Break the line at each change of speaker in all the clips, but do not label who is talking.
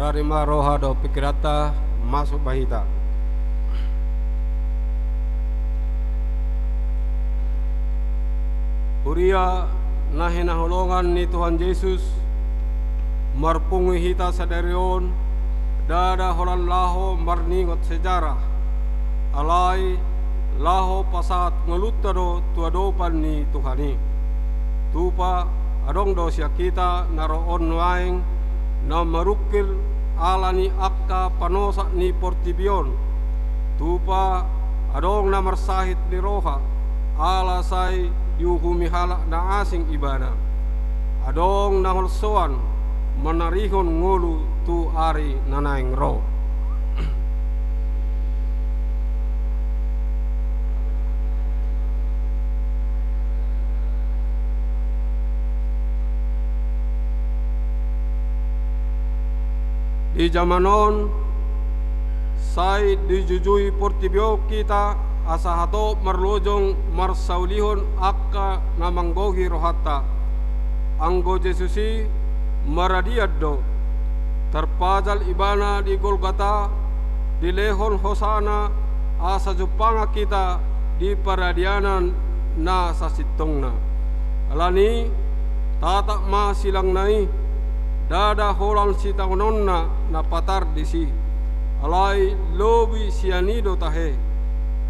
Ararima roha do pikirata masuk bahita. Huria nahi naholongan ni Tuhan Yesus marpungi hita sadarion dada holan laho marningot sejarah alai laho pasat ngelutado tuadopan ni Tuhani tupa adong dosia kita naroon waing na marukil alani akka panosa ni portibion tupa adong na marsahit ni roha ala say yuhumi halak na asing ibadah adong na holsoan manarihon ngulu tu ari nanaing ro. Di zamanon sai dijujui portibio kita asa hato marlojong marsaulihon akka namanggogi rohatta anggo Jesusi maradiado terpajal ibana di Golgata di lehon hosana asa jupanga kita di paradianan na sasitongna alani tatak ma silang nai dada holang sitangononna na patar disi alai lobi sianido tahe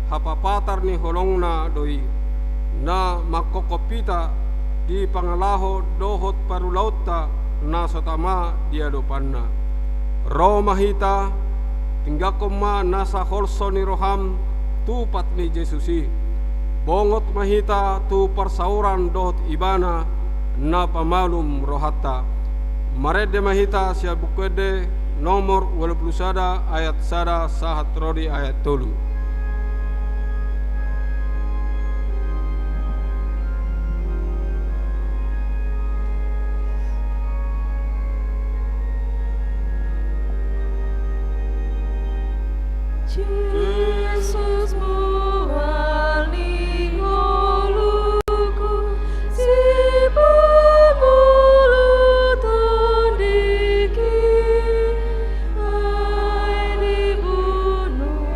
hapapatar ni holongna doi na makokopita di pangalaho dohot parulauta na sotama dia dopanna Roma hita tinggakoma nasa holso ni roham tupat ni Jesusi bongot mahita tu persauran dohot ibana na pamalum rohatta marede mahita sia bukwede nomor 21 ayat sada sahat rodi ayat 3.
Jesus muali ngoluku si pemuluh tondiki ai dibunuh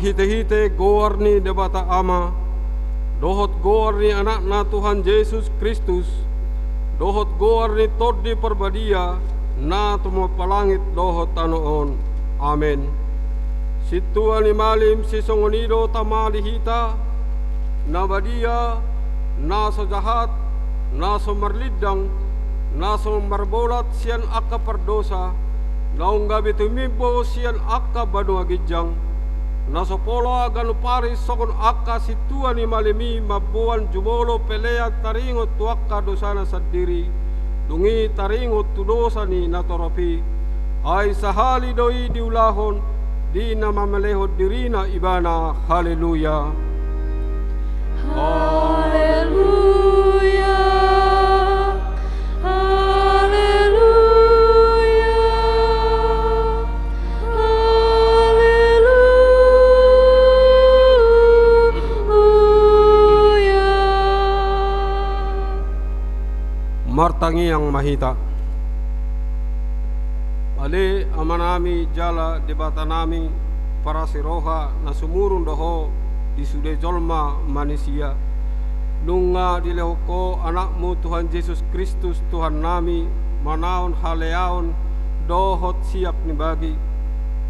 marhite-hite goar ni debata ama, dohot goar ni anak na Tuhan Yesus Kristus, dohot goar ni todi perbadia, na tumapalangit dohot tanoon. Amen. Situan ni malim si songonido tamali hita, na badia, na so jahat, na so marlidang, na so marbolat siyan akka perdosa, naung gabi tumimpo siyan akka banua gijang, na so pola ganu paris sokon akka situan ni malimi mabuan jumolo pelea taringot tuakka dosana sadiri, dungi taringot tu dosa ni natoropi, ay sahali doi diulahon, di na mamalehod dirina ibana. Haleluya.
Haleluya. Haleluya. Haleluya.
Martangi yang mahita. Ale amanami jala debata nami para siroha na sumurun doho di sude jolma manusia. Nunga dileho ko anakmu Tuhan Yesus Kristus Tuhan nami manaon haleaon dohot siap ni bagi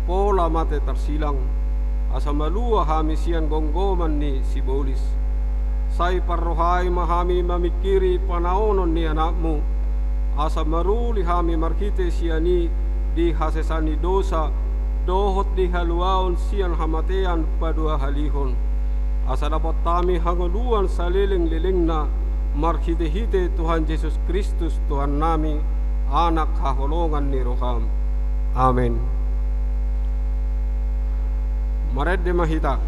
pola mate tersilang asa malua hami sian gonggoman ni sibolis. Sai parrohai mahami mamikiri panaonon ni anakmu asa maruli hami markite siani di hasesani dosa dohot di haluaon sian hamatean padua halihon asa dapat tami hangoluan saliling-liling na marhite-hite Tuhan Yesus Kristus Tuhan nami anak haholongan ni roham. Amin. Maredde mahita.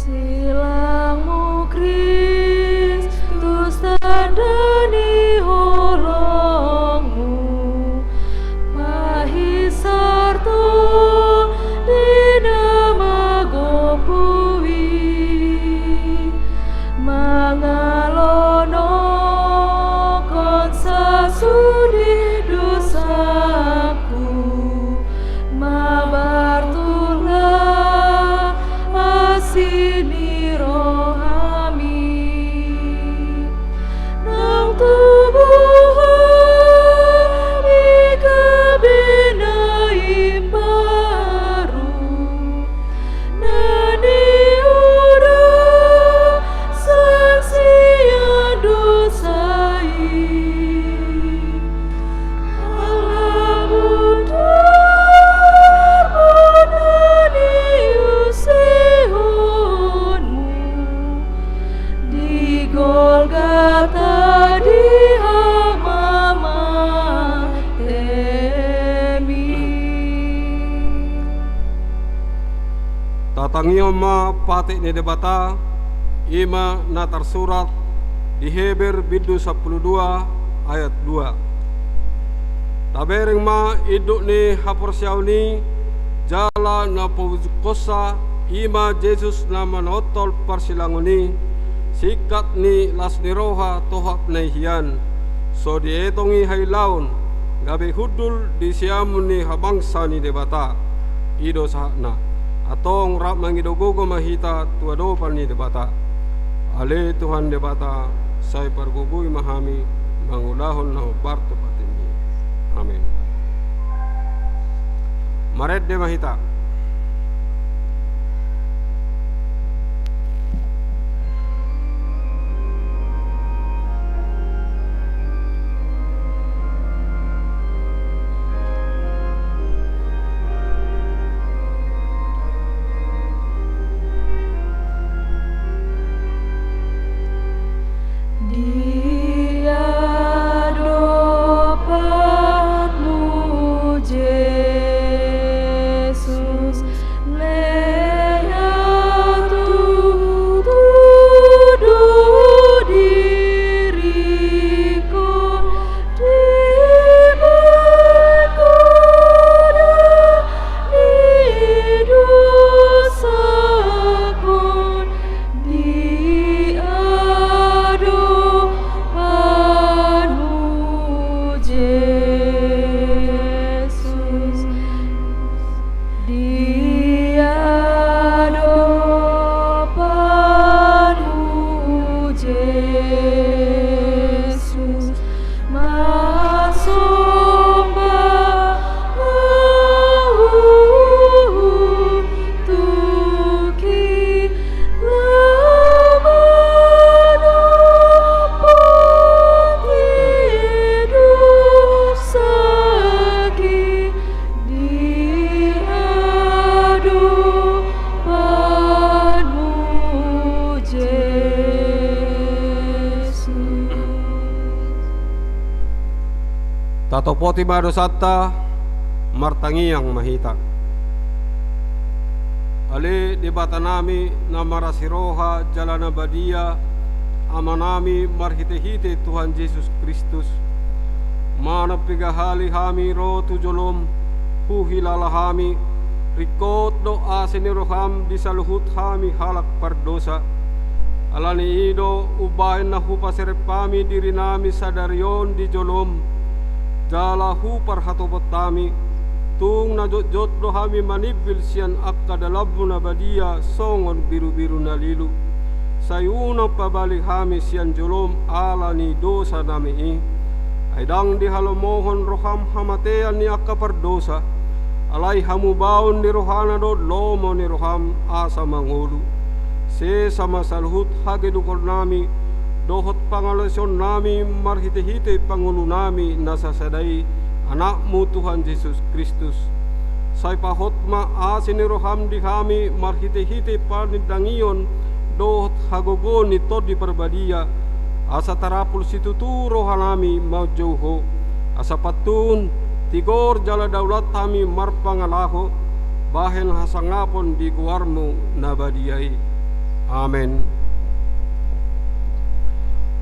Silangmu Kristus tandani holongmu mahisarto dina magopui mangalono kon sasudi dosaku mabartulah asini rohami nang tubuh ikabinai baru nani ura saksian dosai Allah mutar menani usihonmu di Golgata di Hamama temi.
Tatangio ma pati ni debata ima na tersurat di Heber bidu 12 ayat 2. Tabereng ma iduk ni haporsiaw ni jala na pujukosa ima Jesus na manotol parsilangoni sikat ni lasniroha tohap na hiyan so dietongi hailaon gabi hudul di siamun ni habangsa ni debata ido sahna atong rap mangidogogo mahita tuadopan ni debata ale Tuhan debata say pargugui mahami mangulahon na barto patimi. Amin. Maredde mahita.
Dia dopatmu Yesus
tatopoti badosatta martangiang mahita. Ale di bata nami na marasiroha jalana badia amanami marhite-hite Tuhan Yesus Kristus. Mana pigahali hami ro tujolom huhilala hami rikot do aseniroham di saluhut hami halak pardosa. Alani ido ubain na hupaserepami diri nami sadarion di jolom jala hupar hatopot tami tung na jot do hami manibil sian akka dalabu na badia songon biru-biru na lilu sayunang pabalik hami sian jolom alani dosa nami aidang di halomohon roham hamatean ni akka pardosa alay hamubaon ni rohana do lomo ni roham asa mangulu se sama saluhut hagedukol nami dohot pangalasyon nami marhite-hite pangulo nami nasasadai anakmu Tuhan Yesus Kristus say pahotma asin ni roham di kami marhite-hite panindangion dohot hagogon ni todi perbadia asa tarapul situturo hanami maujauho asa patun tigor jala daulat kami marpangalaho bahen hasangapon di guarmu nabadiai. Amen.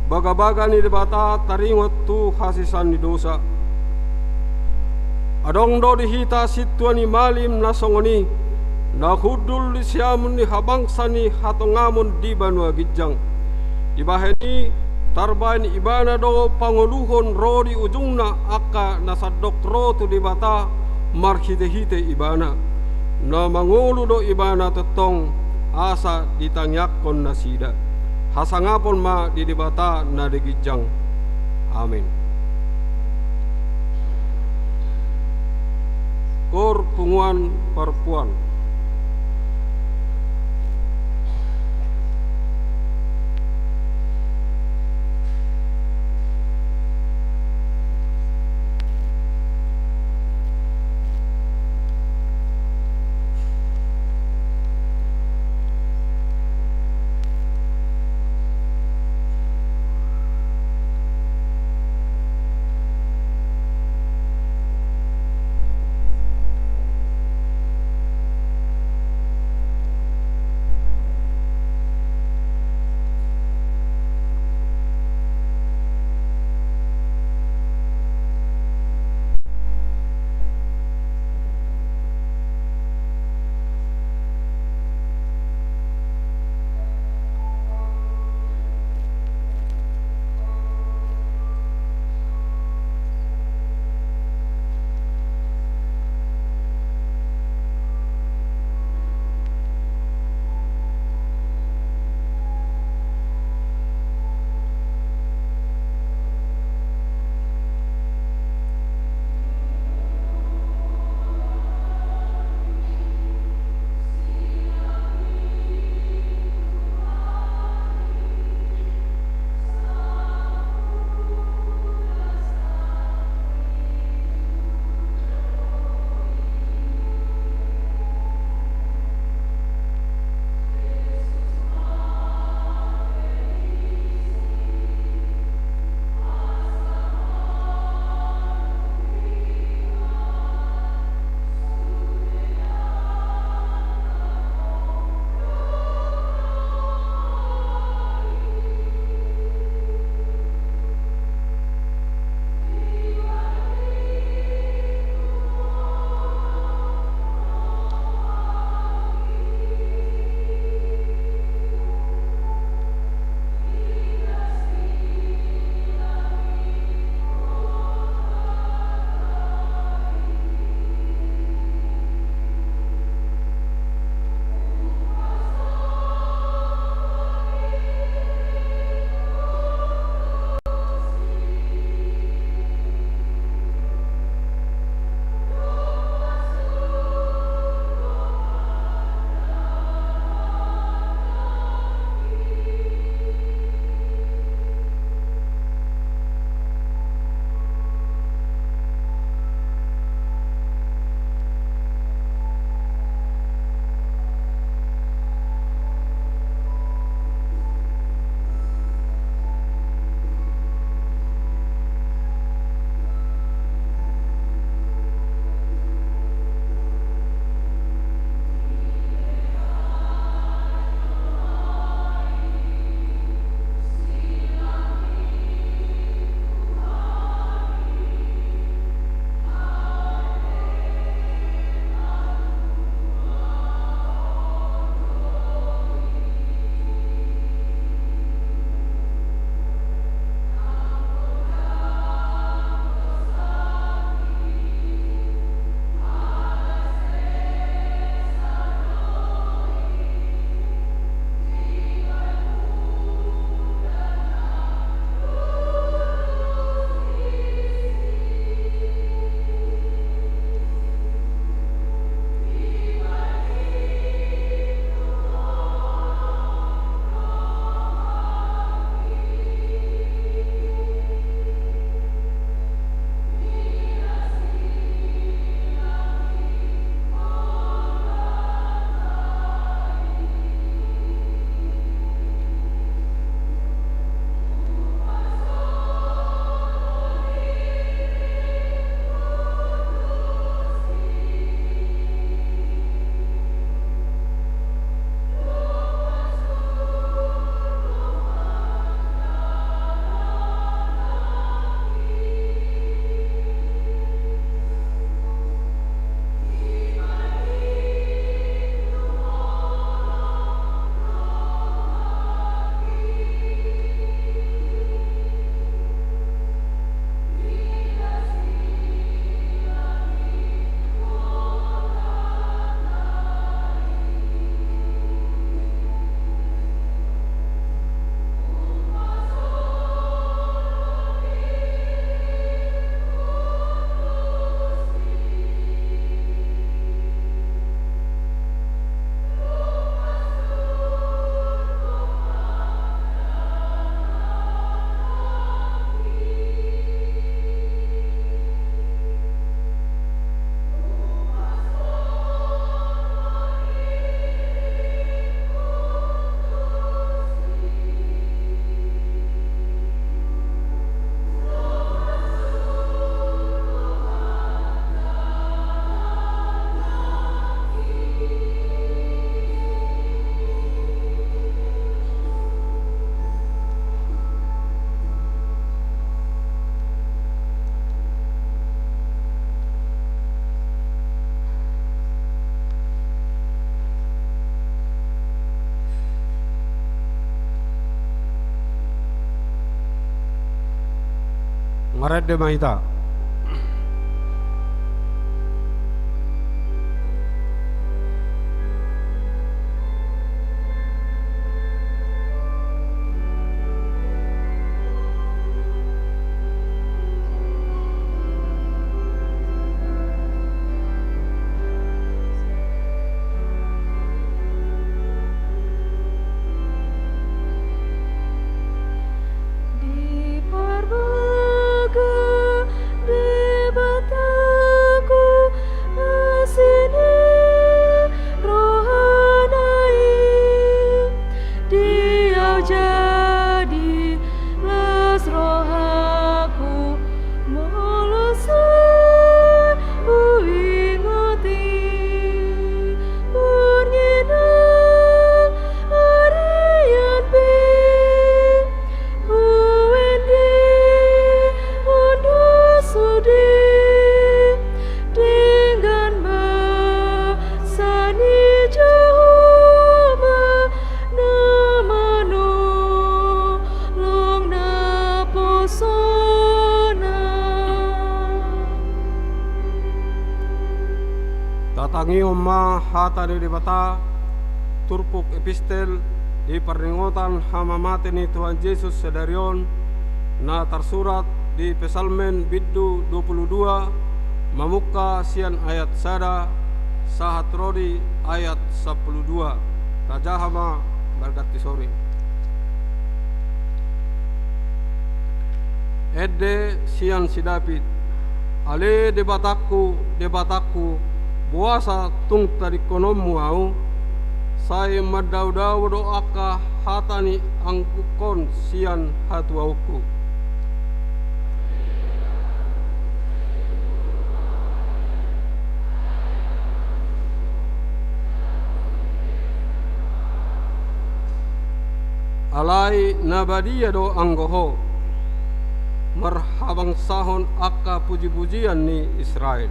Baga-baga ni debata taringot tu hasisan ni dosa. Adong do dihita situan ni malim nasongoni na hudul di siamun ni habangsa ni hatongamon di banua gijang. Ibaheni tarbain ibana do panguluhon ro di ujungna akka nasadok ro tu debata marhite-hite ibana. Na mangulu do ibana tetong asa ditangyakon na sida hasangapon ma didibata na digijang. Amin. Kor punguan perpuan. Maredde mahita.
Di parbaga debataku asini rohanai, Dia jadi las rohaku molosan uingoti purnginang arian pi Uendi undu sudi dengan basani Jehova namanu long na posona.
Tatangi umma hata di bata turpuk epistel di peringotan hama mati ni Tuhan Yesus sedarion na tersurat di Pesalmen biddu 22 mamuka sian ayat sada sahat rodi ayat 12 tajahama berkati sore. Edde sian si David ale debataku buasa tung tadi konommu au saya madau-dau doaka hatani angkukon sian hatu auku. Alai nabadia do anggoho marhabang sahon aka puji-pujian ni Israel.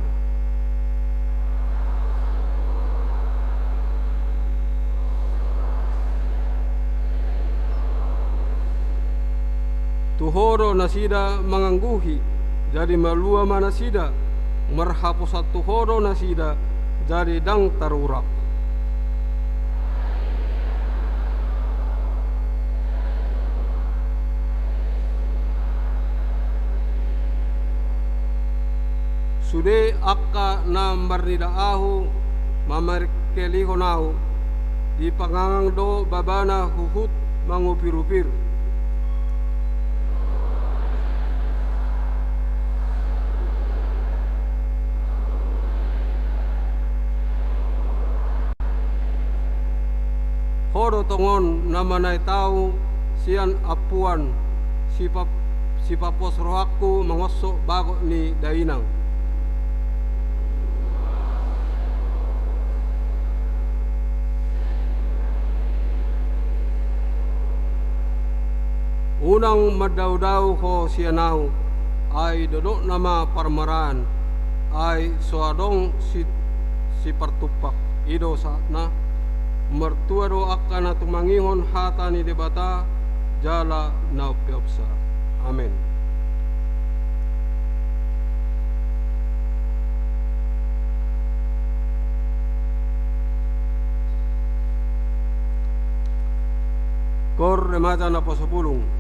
Tuhoro nasida mangangguhi jadi malua manasida marhapusat tuhoro nasida jadi dang tarurak. Sude akka na marnidaahu mamarkelihonau di pangangang do babana huhut mangupir-upir. Horo tongon namanay tau sian apuan si papos rohaku mangosok bago ni dainang. Unang madau-dau ho sianau ay dodok nama parmaran ay soadong si partupak ido na mertua do akan tumangihon hata ni debata jala na piopsa. Amin. Kor remata na posopulong.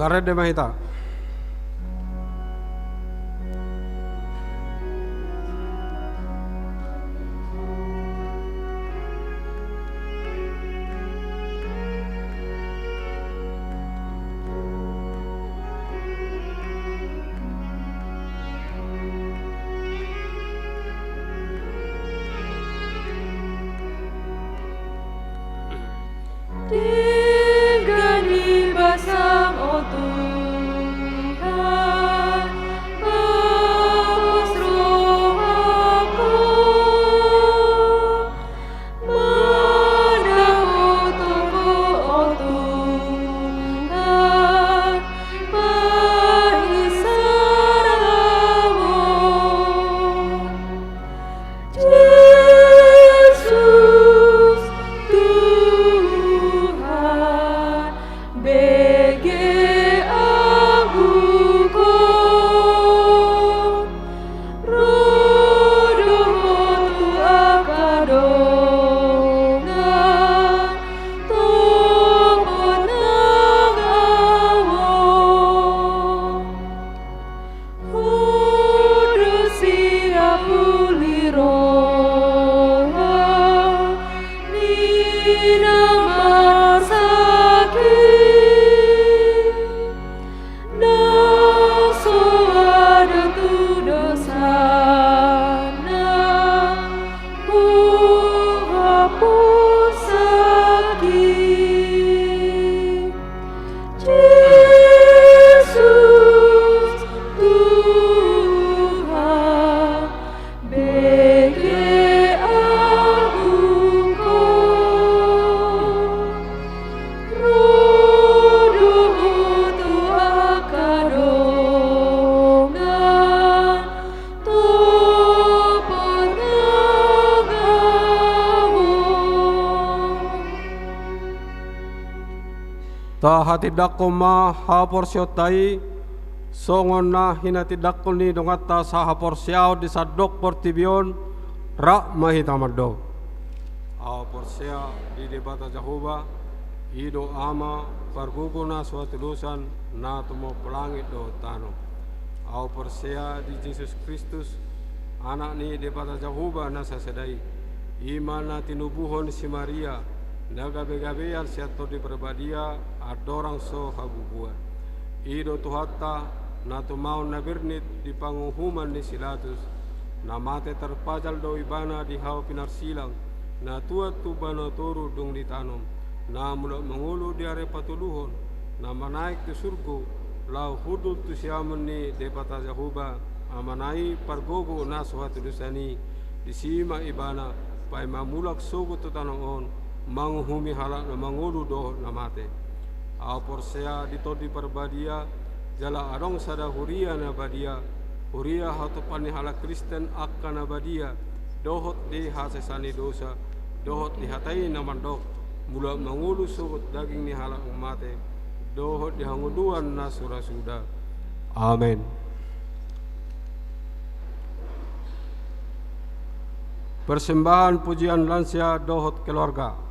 Garede mahita.
Tinggal di bersama Tuhan, hapus rohaku, mendapat Tuhan, mahisaramu. Yesus Tuhan, bagi aku roh tu akadongan topot nangawon hudusi apuliroha nina masaki naso ada tu dosana hapus sakit. Yesus Tuhan, bagi aku roh tu akadongan topot nangawon.
Ta hatidakko ma haporsyotai songon na hinatidakko ni dongata sa haporsyaw di sadok portibion ra mahitamaddo. Haporsya di debata Jehova ido ama parguguna suatu tulusan na tumo pelangit do tano. Haporsya di Yesus Kristus anak ni debata Jehova na sasedai iman na tinubuhon si Maria nagabe-gabean siato di perbadia adorang so habubuan ido tuhata na tumau na birnit di panguhuman ni silatus na mate terpajal do ibana di hawa pinarsilang na tuat tu bana toru dung ditanom na mula mengulu di are patuluhon na manaik tu surgo lau hudul tu siamun ni depata Jahuba amanai pargogo na suatu dusani di sima ibana pai mamulak sugu tu tanong manguhumi halak na mangulu do na mate aporsea ditodi perbadia jala adong sada huria na badia huria hatu pani halak Kristen akka na badia dohot di hasesani dosa dohot di hatai na mandok mula mangulu sugut daging ni halak mate dohot di hanguduan na surasuda. Amin. Persembahan pujian lansia dohot keluarga.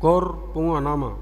Kor punga nama.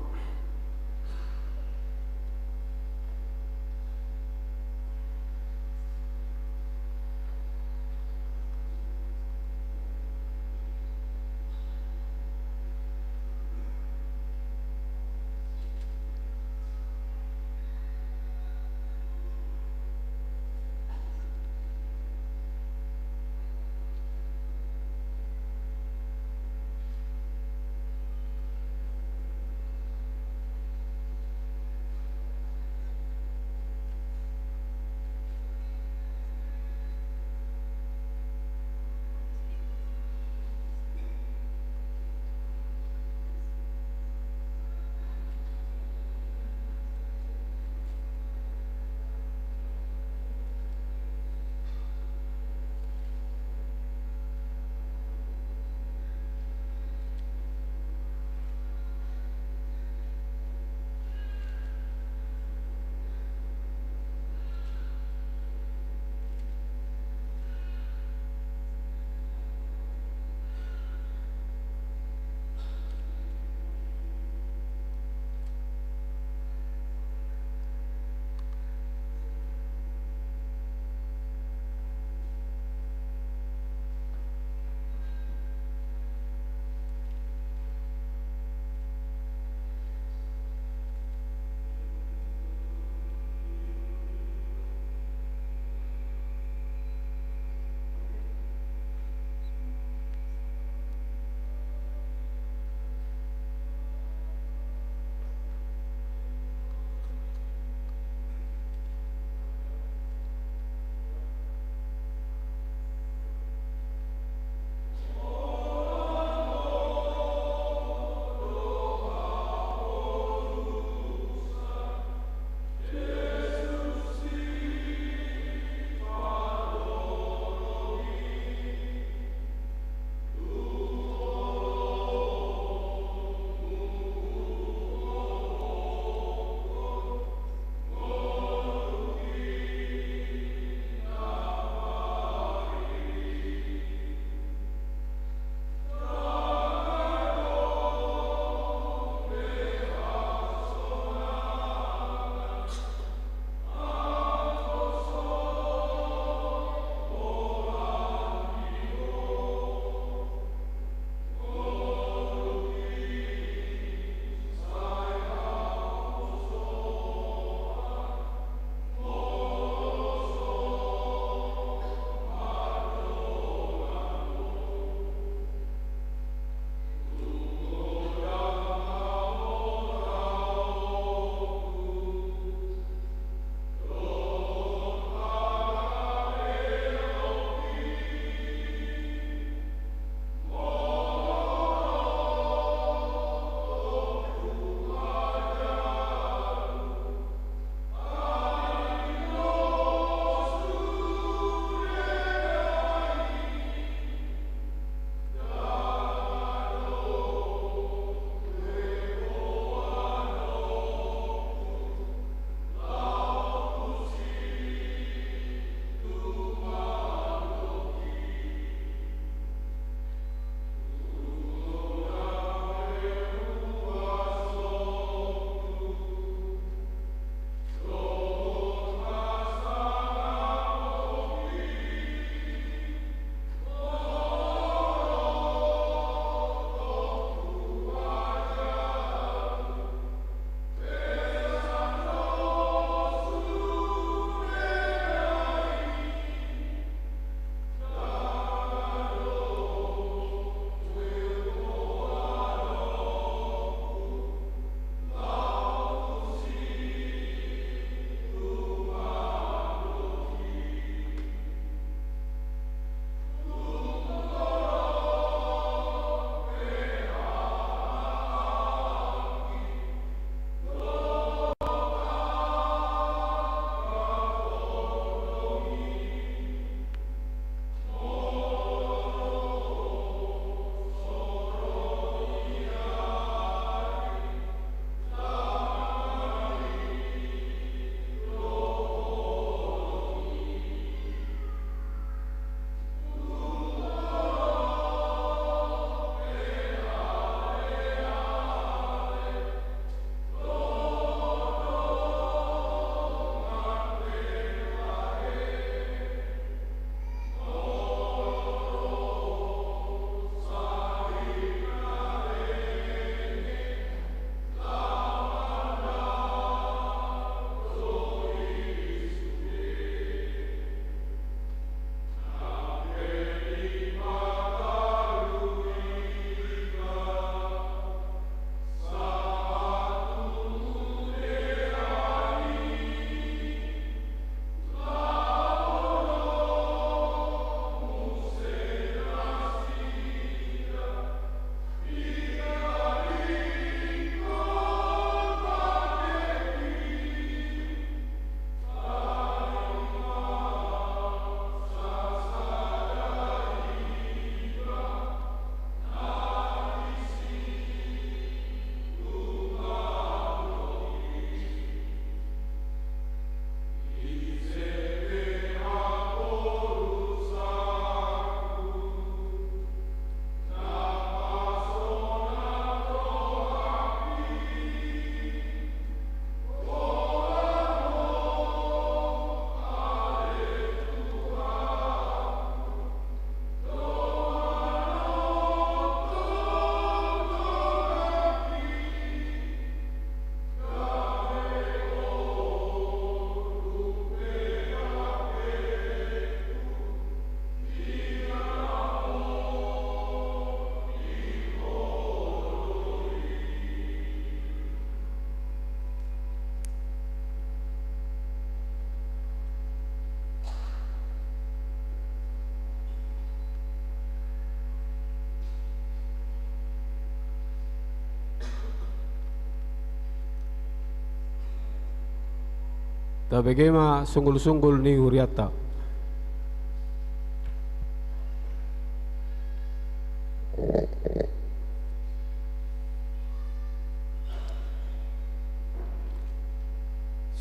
tabegema sunggul-sunggul ni huriata.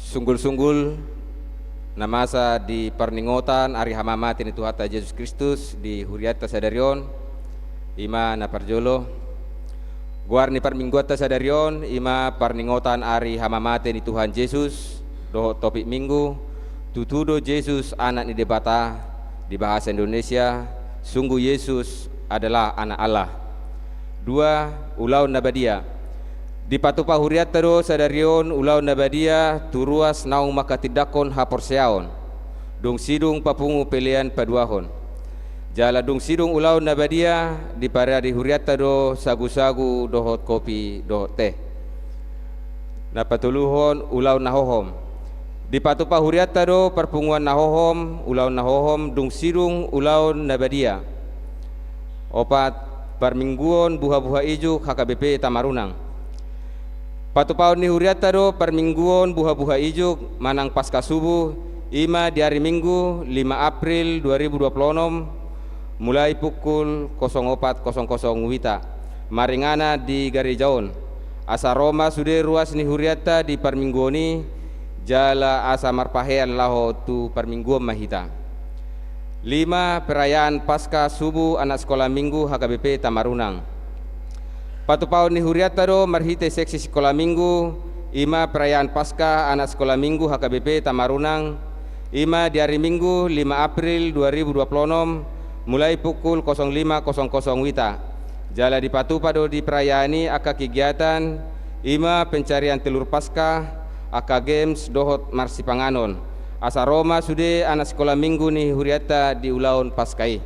Sunggul-sunggul namasa di perningotan ari hamamati ni Tuhata Yesus Kristus di huriata sadarion ima na parjolo guar ni permingguata sadarion ima perningotan ari hamamati ni Tuhan Yesus doho topik minggu tutudo Yesus anak ni debata di bahasa Indonesia sungguh Yesus adalah anak Allah. 2. Ulau Nabadia di patupa huriat tero sadarion ulau Nabadia turuas naung makatidakon haporseaon dong sidung papungu pelian paduahon jala dong sidung ulau Nabadia di para di huriat tero sagu-sagu dohot kopi dohot teh napatuluhon ulau nahohom di patupa huriat tero perpunguan nahohom ulau nahohom dong sidung ulau Nabadia. 4. Permingguon buha-buha ijuk HKBP Tamarunang patupaon ni huriat taro permingguon buha-buha ijuk manang pasca subuh ima di hari Minggu 5 April 2026 mulai pukul 04.00 wita maringana di Garijaon asa Roma sude ruas ni huriata di permingguoni jala asa marpahean laho tu permingguon mahita. 5. Perayaan pasca subuh anak sekolah minggu HKBP Tamarunang patupaon ni huriataro marhite seksi sekolah minggu ima perayaan pasca anak sekolah minggu HKBP Tamarunang ima di hari Minggu 5 April 2026 mulai pukul 05.00 wita jala di patupado di perayaani aka kegiatan ima pencarian telur pasca aka games dohot marsipanganon asa Roma sude anak sekolah minggu ni huriata di ulaun paskai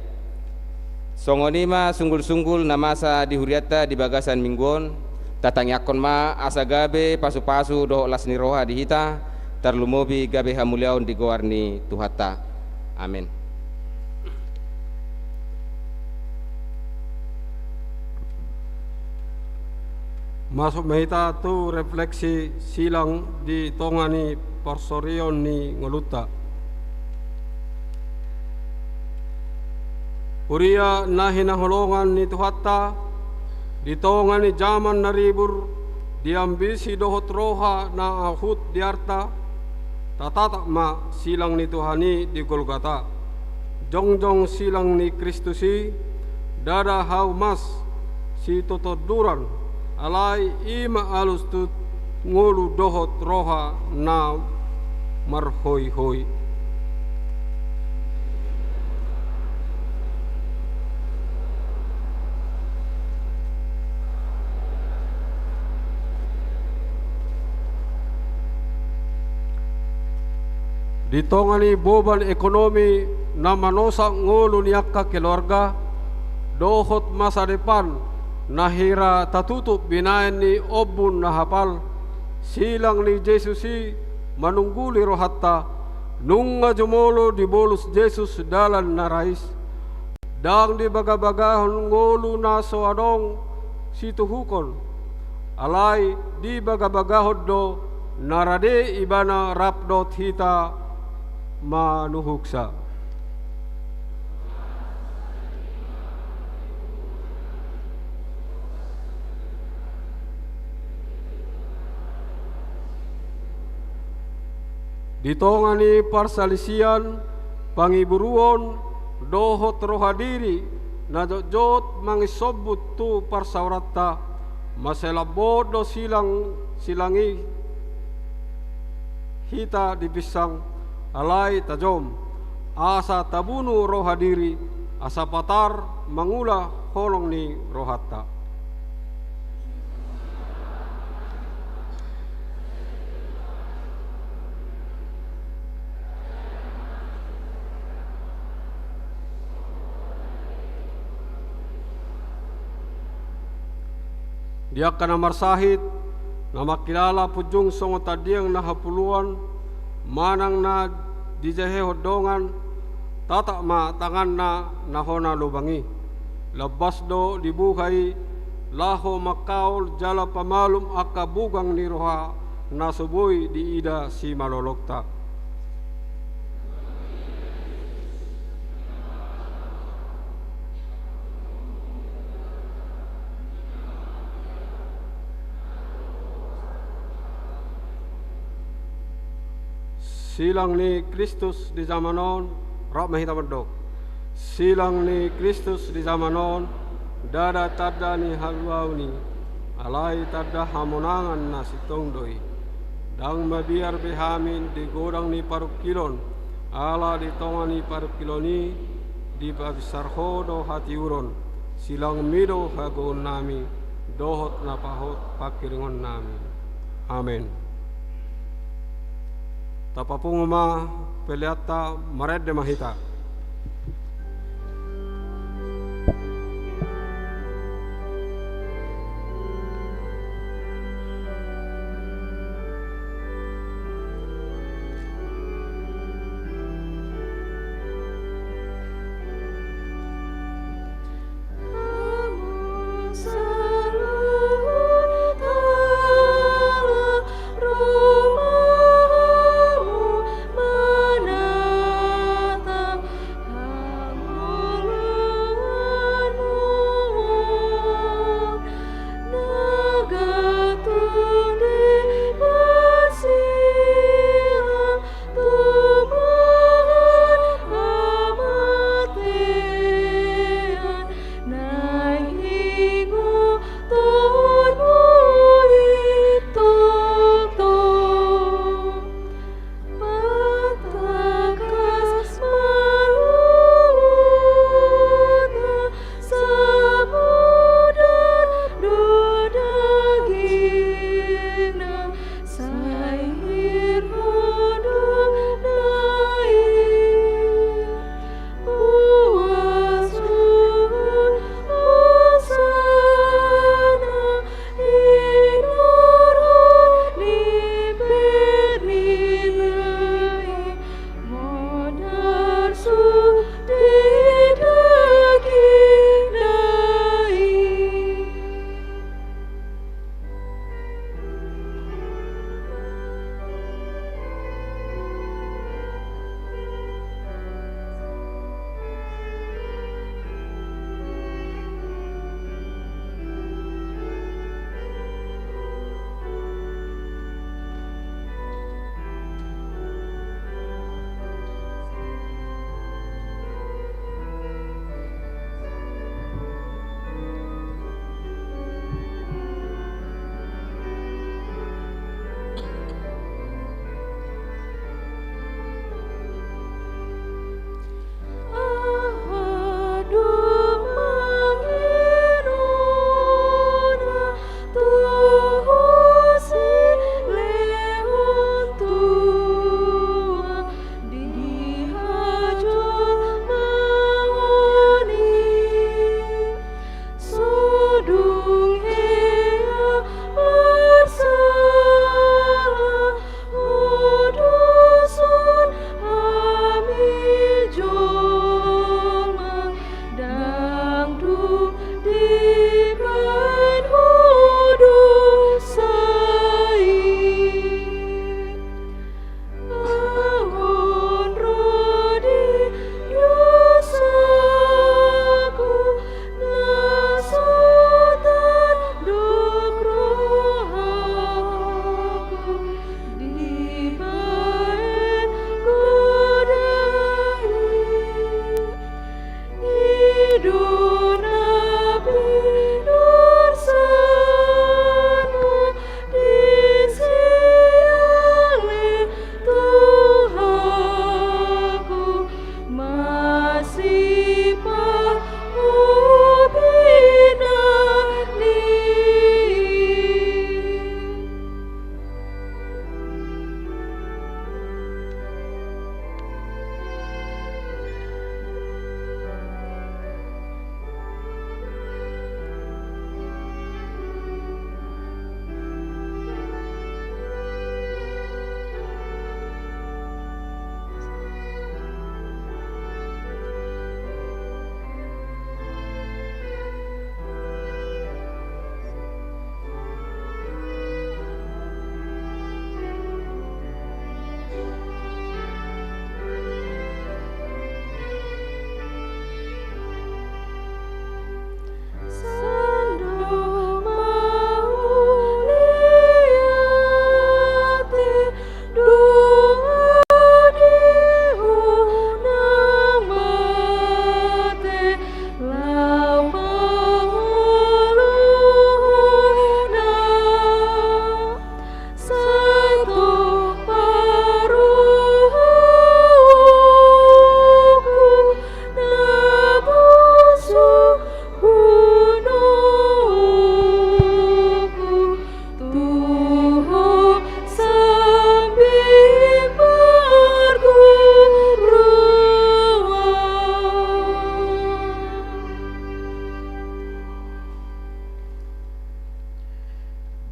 songonima sunggul-sunggul namasa di huriata di bagasan mingguon tatangyakon ma asa gabe pasu-pasu doh lasni roha di hita tarlumobi gabe hamuliaon di goarni Tuhata. Amin.
Masuk mahita tu refleksi silang di tongani parsorion ni ngoluta. Uria na hinaholongan ni Tuhata ditongan ni zaman naribur diambisi dohot roha na ahut diarta tatatak ma silang ni Tuhani di Golgata jongjong silang ni Kristusi dada hau mas si totoduran alai ima alus tut ngulu dohot roha na marhoi-hoi. Ditongani beban ekonomi na manosak ngulu niaka keluarga dohot masa depan nahira tatutup binayan ni obun na hapal silang ni Jesusi manungguli rohatta nunga jumolo di bolus Jesus dalan narais dang di bagabagahon ngulu na soadong situhukon alai di bagabagahon do narade ibana rapdot hita manuhuksa. Ditongani parsalisian pangiburuon dohot rohadiri na jot mangisobut tu parsaurata maselabod do silangi hita dipisang alai tajom asa tabunu rohadiri asa patar mangula holong ni rohatta. Dia kana marsahid na makilala pujung songo tadiang na hapuluan manang na dijahe hodongan tatak ma tangan na nahona lubangi labas do dibuhay laho makaul jala pamalum akabugang ni roha nasuboy di ida si malolokta silang ni Kristus di zamanon rak mahita mendok. Silang ni Kristus di zamanon dada tada ni halwau ni alai tada hamonangan na sitong doi. Dang mabiar behamin di godang ni paruk kilon ala di tonga ni paruk kiloni di babisar hodo hati uron silang mido hagon nami dohot na pahot pakiringon nami. Amen. Tapapunguma peliata maredde mahita.
Menatap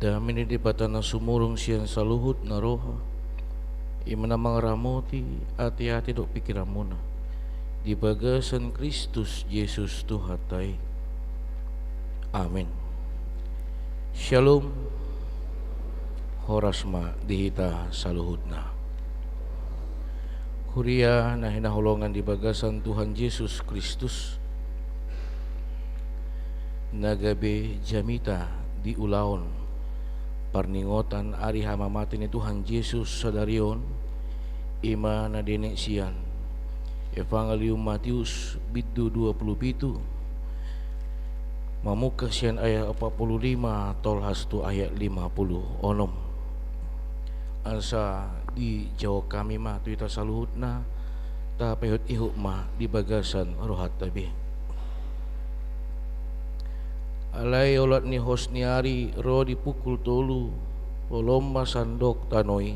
Damini di batana sumurung siang saluhut na roha. Imana mangaramoti hati-hati dok pikiramuna. Di bagasan Kristus Yesus Tuhatai. Amin. Shalom. Horasma dihita saluhutna. Kuria na hinahulongan di bagasan Tuhan Yesus Kristus. Nagabe jamita di ulaon parningotan ari hamamati ni Tuhan Yesus sadarion ima na denek sian Evangelium Matius bidu 27 mamuka sian ayat 45 tol hastu ayat 50 onom ansa di Jawa kami ma tuita saluhutna ta pehut ihuk ma di bagasan rohat tabi alai olat ni hosniari ro di pukul tolu olomma sandok tanoi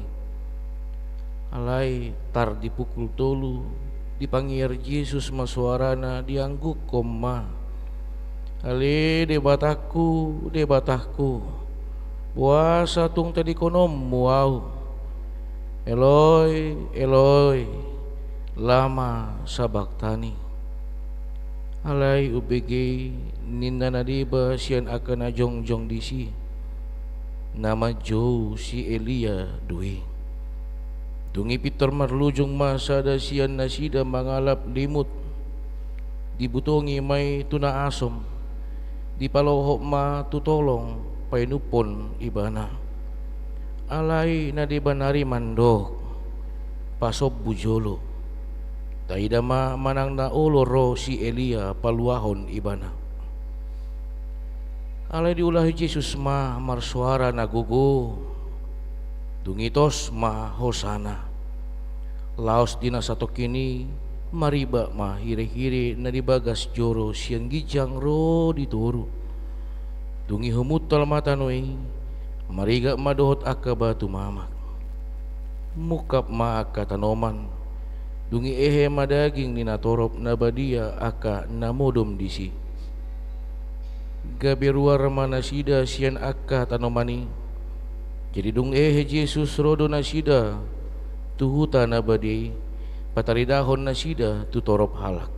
alai tar di pukul tolu dipanggil Yesus masuarana diangguk koma ale debatahku puasa tung tadi konom muau Eloi Eloi lama sabaktani alai UBG ninda nadiba sian akan ajong-jong disi nama Jo si Elia dui dungi Peter marlujung masa da sian nasida mangalap limut dibutongi may tuna asom di palohok ma tutolong painupon ibana alai nadiba nari mandok pasob bujolo taidama manang na oloro si Elia paluahon ibana alai diulahi Yesus ma marsuara nagugo dungitos ma hosana laos dina sato kini mariba ma hire-hire na dibagas joro siang gijang ro dituru dungi humut tal matanoi mariga madohot akka batu mamak mukap ma akka tanoman dungi ehe madaging ninatorop na badia aka namodom disi gabiruar manasida sian akka tanomani jadi dung ehe Yesus rodo nasida tuhuta na badi pataridahon nasida tutorop halak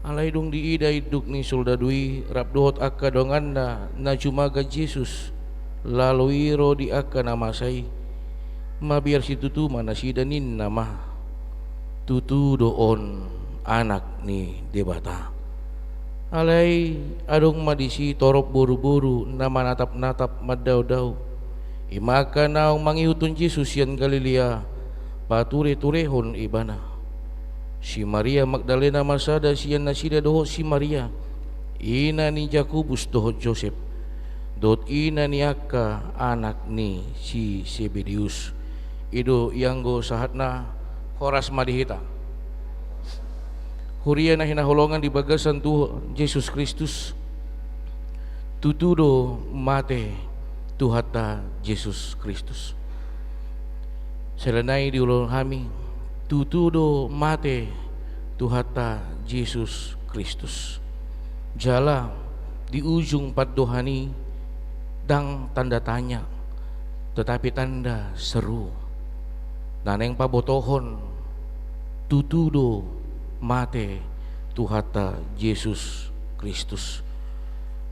alai dung diida iduk ni soldadui rapdohot akka donganda na cumaga Yesus lalui ro di akka namasai mabiar situtu manasida nin nama tutu doon anak ni debata alai adong madisi torop buru-buru na manatap-natap madaw-daw imaka naong mangihutun Yesus yan Galilea pature-turehon ibana si Maria Magdalena masada siyan nasida doho si Maria ina ni Jakubus doho Joseph dot ina ni akka anak ni si Zebedius ido yanggo sahatna horas madihita huria na hinahulongan di bagasan Tuhan Yesus Kristus tutudo mate tuhata Yesus Kristus selanai diulong kami tutudo mate tuhata Yesus Kristus jala di ujung paddohani dang tanda tanya tetapi tanda seru naneng pabotohon tutudo mate tuhata Yesus Kristus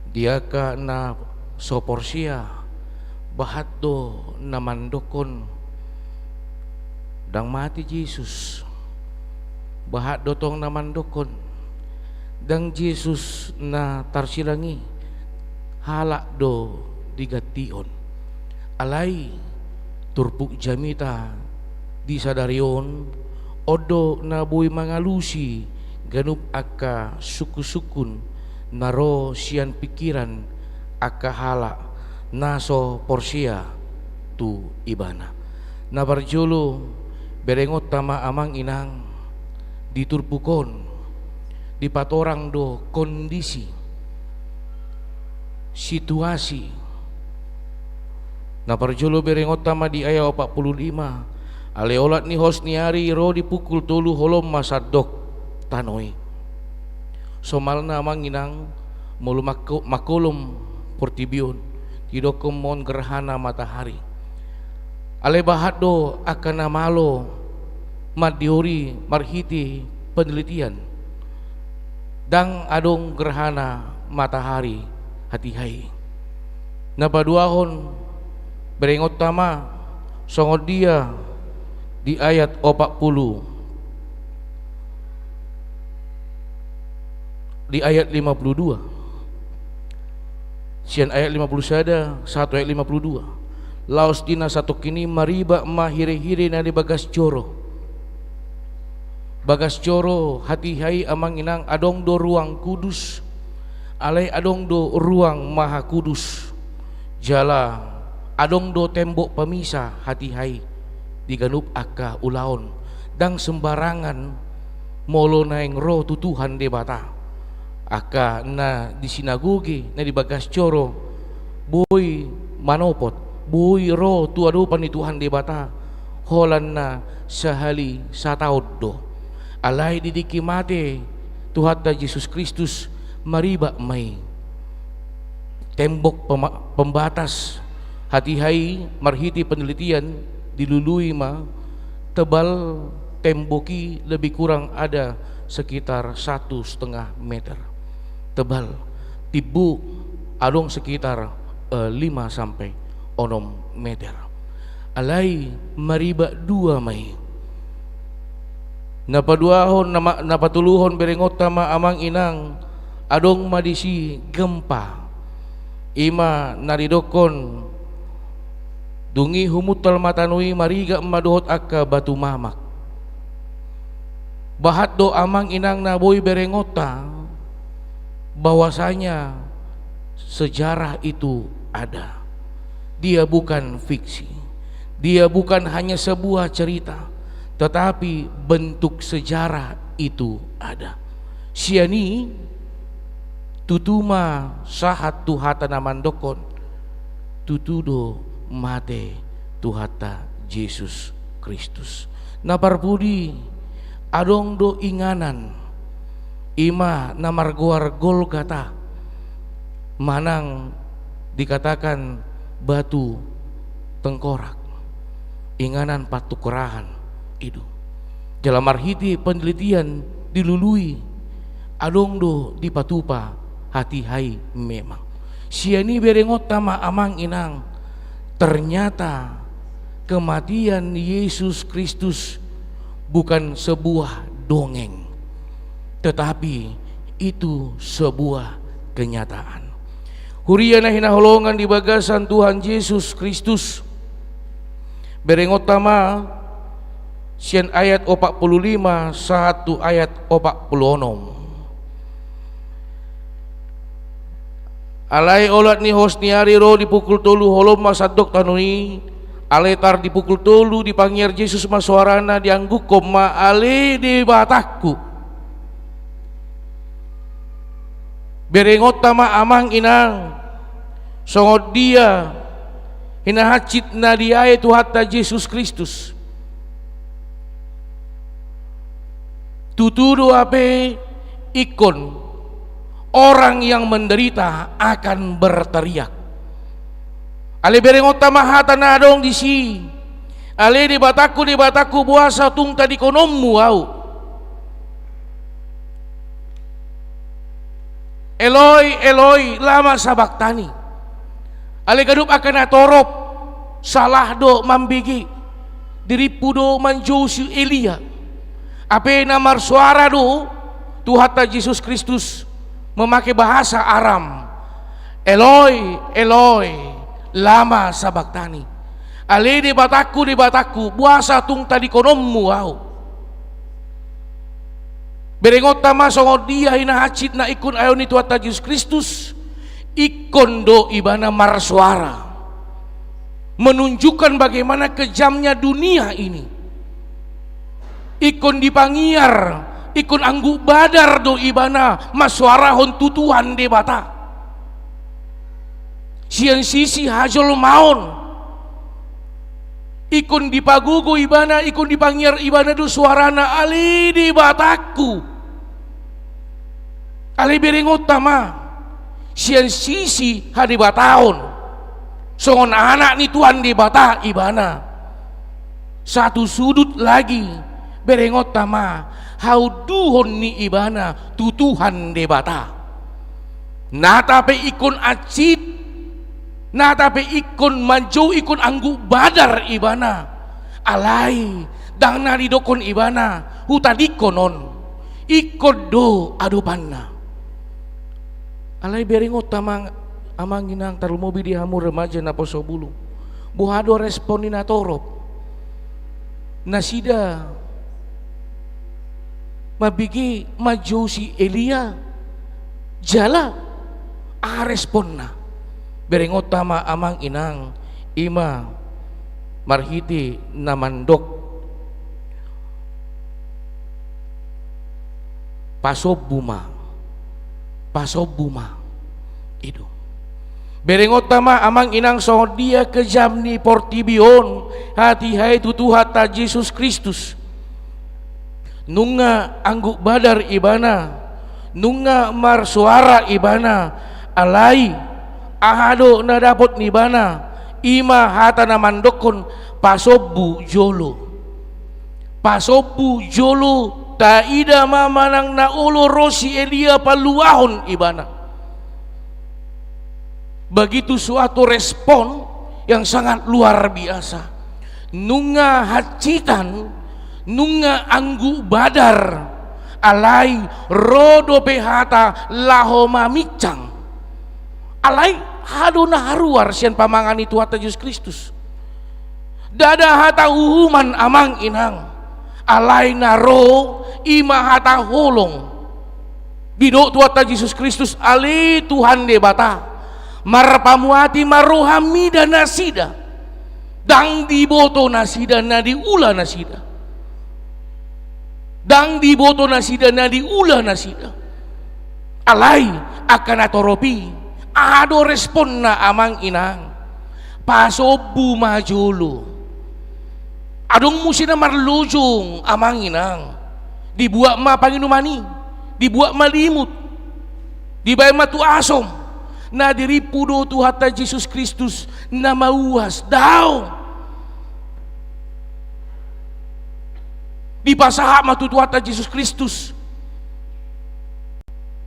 diaka na soporsia bahado na mandokon dang mati Yesus bahado tong na mandokon dang Yesus na tarsilangi halak do digation alai turpuk jamita di sadarion odo na boy mangalusi ganup akka suku-sukun naro sian pikiran akka hala naso porsia tu ibana na barjolo berengot tama amang inang diturpukon di patorang do kondisi situasi na parjolo berengot tama di ayat 45 aleolat ni hosniari ro di pukul tolu holom masadok tanoi somalna manginang mulu makolom portibion hidokomon gerhana matahari. Ale bahat do akan namalo madiori marhiti penelitian dang adong gerhana matahari hatihai. Napaduahon berengot tama songod dia di ayat 40 di ayat 52. Sian ayat 50 sada, 1 ayat 52. Laos dina satu kini mariba mahire-hire na di bagas coro. Bagas coro hati-hai amang inang adong do ruang kudus. Alai adong do ruang maha kudus. Jala adong do tembok pemisah hati-hai diganup aka ulaon. Dang sembarangan molo naeng roh tutuhan debata. Aka na di sinagogi na di bagas coro boy manopot boy ro tuado panituhan di bata holan na sahali sataod do alay didiki mate Tuhan da Yesus Kristus mariba may tembok pembatas hati-hai marhiti penelitian dilului ma tebal temboki lebih kurang ada sekitar 1,5 meter tebal, tibu adong sekitar 5 sampai 6 meter. Alai mariba 2 may. Napaduahon napatuluhon berengot tama amang inang adong madisi gempa. Ima naridokon dungi humutal matanui mariga maduhot aka batu mamak. Bahat do amang inang naboy berengota bahwasanya sejarah itu ada. Dia bukan fiksi. Dia bukan hanya sebuah cerita, tetapi bentuk sejarah itu ada. Siani tutuma sahat tuhata namandokon tutudo mate tuhata Yesus Kristus. Naparpudi adong do inganan ima namargoar Golgata manang dikatakan batu tengkorak inganan patukurahan itu dalam marhiti penelitian dilului adong do dipatupa hati-hai memang siani berengot tama amang inang ternyata kematian Yesus Kristus bukan sebuah dongeng tetapi itu sebuah kenyataan. Huriana hinaholongan di bagasan Tuhan Yesus Kristus berengot tama sian ayat 45 satu ayat 46. Alai olat ni hosniari ro dipukul tolu holom masadok tanui aletar dipukul tolu dipanggil Yesus masuarana diangguk koma ale di batakku berengot tama amang inang songod dia hinahacit na diay Tuhan Yesus Kristus tutudo ape ikon orang yang menderita akan berteriak ale berengot tama hata na dong disi ale di bataku buasa tung tadi konommu au Eloi, Eloi, lama sabaktani. Ale gadup akan atorop, salah do mambigi, diripu do manjousu Elia. Ape namar suara do, Tuhan Yesus Kristus memakai bahasa Aram. Eloi, Eloi, lama sabaktani. Ale di bataku, buasa tung tadi konommu au. Berengot tama songod dia hinahacit na ikon ayon ni Tuhan Yesus Kristus ikon do ibana marsuara menunjukkan bagaimana kejamnya dunia ini ikon dipangiar ikon anggu badar do ibana masuara hon tutuhan debata sian sisi hajol maon ikon dipagugo ibana ikon dipangiar ibana do suarana ali di bataku ali berengot tama sian sisi hadibataon songon anak ni Tuhan di bata ibana. Satu sudut lagi berengot tama hau duhon ni ibana tu Tuhan di bata. Natape ikon acit, natape ikon manjau ikon anggu badar ibana. Alai dang nari dokon ibana hutadikonon ikon do adupanna. Alai berengot tama amang ginang tarumobi di hamu remaja na posobulu. Buhado respon na torop. Nasida mabigi maju si Elia jala respon na. Berengot tama amang inang ima marhiti na mandok pasob buma itu. Berengot tama amang inang so dia kejam ni portibion hati hai tutu hata Yesus Kristus nunga angguk badar ibana nunga mar suara ibana alai ahado na dapot ni bana ima hata na mandokon pasobu jolo taida mamanang na ulo rosi Elia paluahon ibana. Begitu suatu respon yang sangat luar biasa. Nunga hacitan, nunga anggu badar, alai rodo pehata laho mamicang. Alai hadona haruar sian pamangan itu hata Yesus Kristus. Dada hata uhuman amang inang. Alai naro ima hata holong. Bidok tuata Yesus Kristus ali Tuhan de bata. Marpamuati marohamida nasida dang diboto nasida na diula nasida dang diboto nasida na diula nasida alai akan atoropi ado respon na amang inang pasobu majolo adong musina marlujung amang inang dibuat ma panginumani dibuat malimut dibayar matu asom na diripu do Tuhata Yesus Kristus na mauas daw dipasaha matu Tuhata Yesus Kristus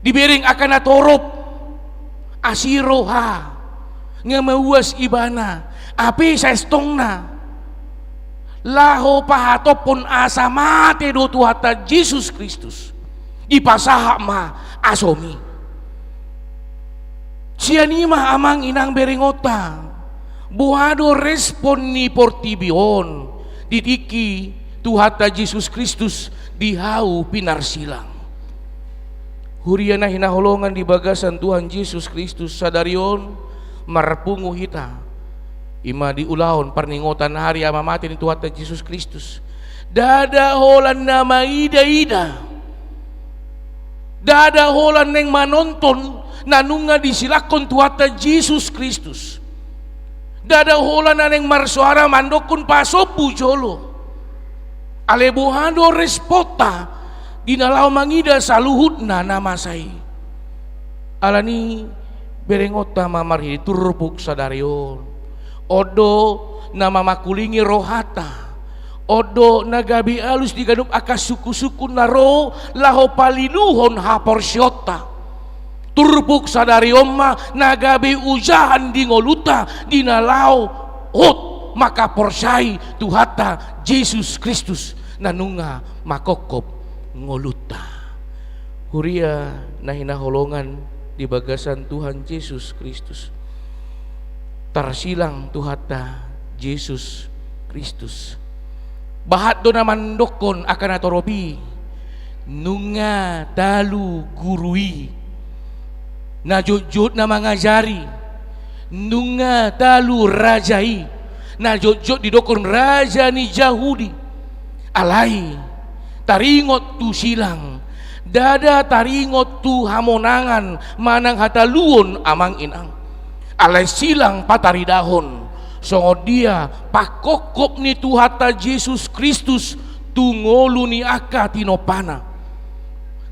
dibering akan natorop asiroha nga mauas ibana api sa estong na laho pahatopon asa mate do Tuhata Yesus Kristus dipasaha ma asomi. Sianima amang inang berengota buhado respon ni portibion didiki Tuhata Yesus Kristus dihau pinarsilang huriana hinaholongan di bagasan Tuhan Yesus Kristus sadarion marpungu hita ima diulaon parningotan hari ama mati ni Tuhata Yesus Kristus dada holan nama ida dada holan neng manonton nanunga disilakon Tuhata Yesus Kristus dada hola naneng marsuara mandokun pasopu jolo alebohado respota dinalau mangida saluhut na namasai alani berengota mamarhi turpuk sadarion odo nama makulingi rohata odo nagabi alus digadup akas suku-suku naro laho paliluhon haporsyota turpuk sadari omma nagabe ujahan di ngoluta dinalau hot maka porsai Tuhata Yesus Kristus nanunga makokop ngoluta huria nahinaholongan di bagasan Tuhan Yesus Kristus tarsilang Tuhata Yesus Kristus bahat do naman dokon akan atoropi nunga dalu gurui na jujut na mangajari nunga talu rajai na jujut didokon raja ni Yahudi alai taringot tu silang dada taringot tu hamonangan manang hataluon amang inang alai silang pataridahon songo dia pakokop ni Tuhata Yesus Kristus tungolu ni aka tinopana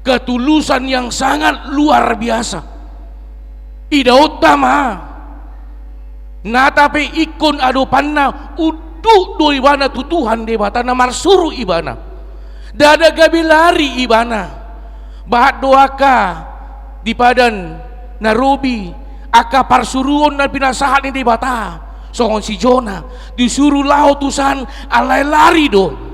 ketulusan yang sangat luar biasa ida utama Na tapi ikon ado panna udu do ibana tutuhan debata na marsuru ibana. Dada gabi lari ibana. Bahat doaka di padan narobi aka parsuruon na pinasahan ni debata. Songon si Jona disuruh laut tusan alai lari do.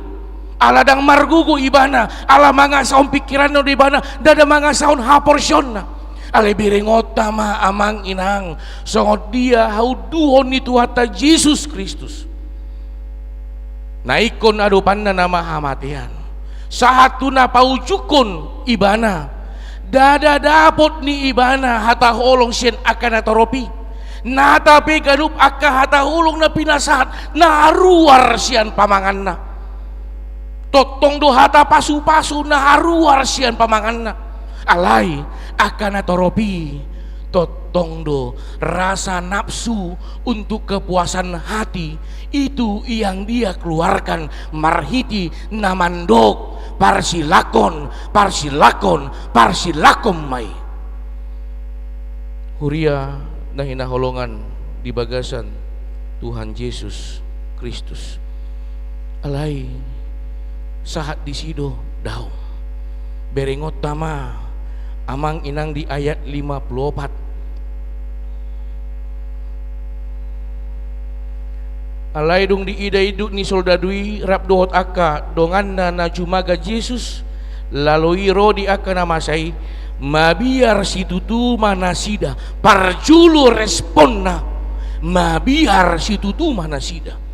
Aladang margugo ibana, ala mga saon pikiran no ibana, dada mga saon haporsyon na. Alay birengot tama amang inang, songot dia hauduhon ni Tuhata Jesus Kristus. Naikon adupan na nama hamatian. Saat tu na paujukon ibana, dada dapot ni ibana hataholong sien akan atoropi. Natapi ganup akka hataholong na pinasahat, na aruar sian pamangan na. Totong do hata pasu-pasu na haruar sian pamangan na. Alay akan atoropi totong do rasa nafsu untuk kepuasan hati itu yang dia keluarkan marhiti namandok parsilakon mai. Huria na hinaholongan di bagasan Tuhan Yesus Kristus. Alay sahat di sido daw berengot tama amang inang di ayat 54. Alay dong di ida iduk ni soldadui rap dohot aka dongan na jumaga Yesus lalu iro di aka namasai mabiar situtu manasida parjulu responna mabiar situtu manasida.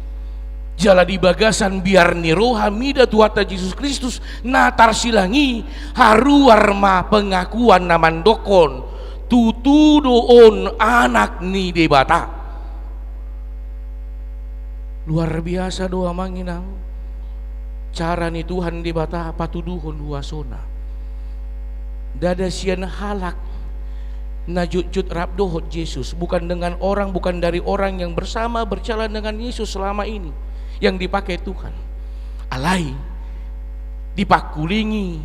Jala di bagasan biar niroha mida Tuhata Yesus Kristus natar silangi haruar ma pengakuan namandokon tutudoon anak ni debata. Luar biasa doa manginang cara ni Tuhan debata patuduhon huasona. Dada sian halak najut-jut rap dohot Yesus bukan dengan orang, bukan dari orang yang bersama berjalan dengan Yesus selama ini yang dipakai Tuhan. Alai dipakulingi,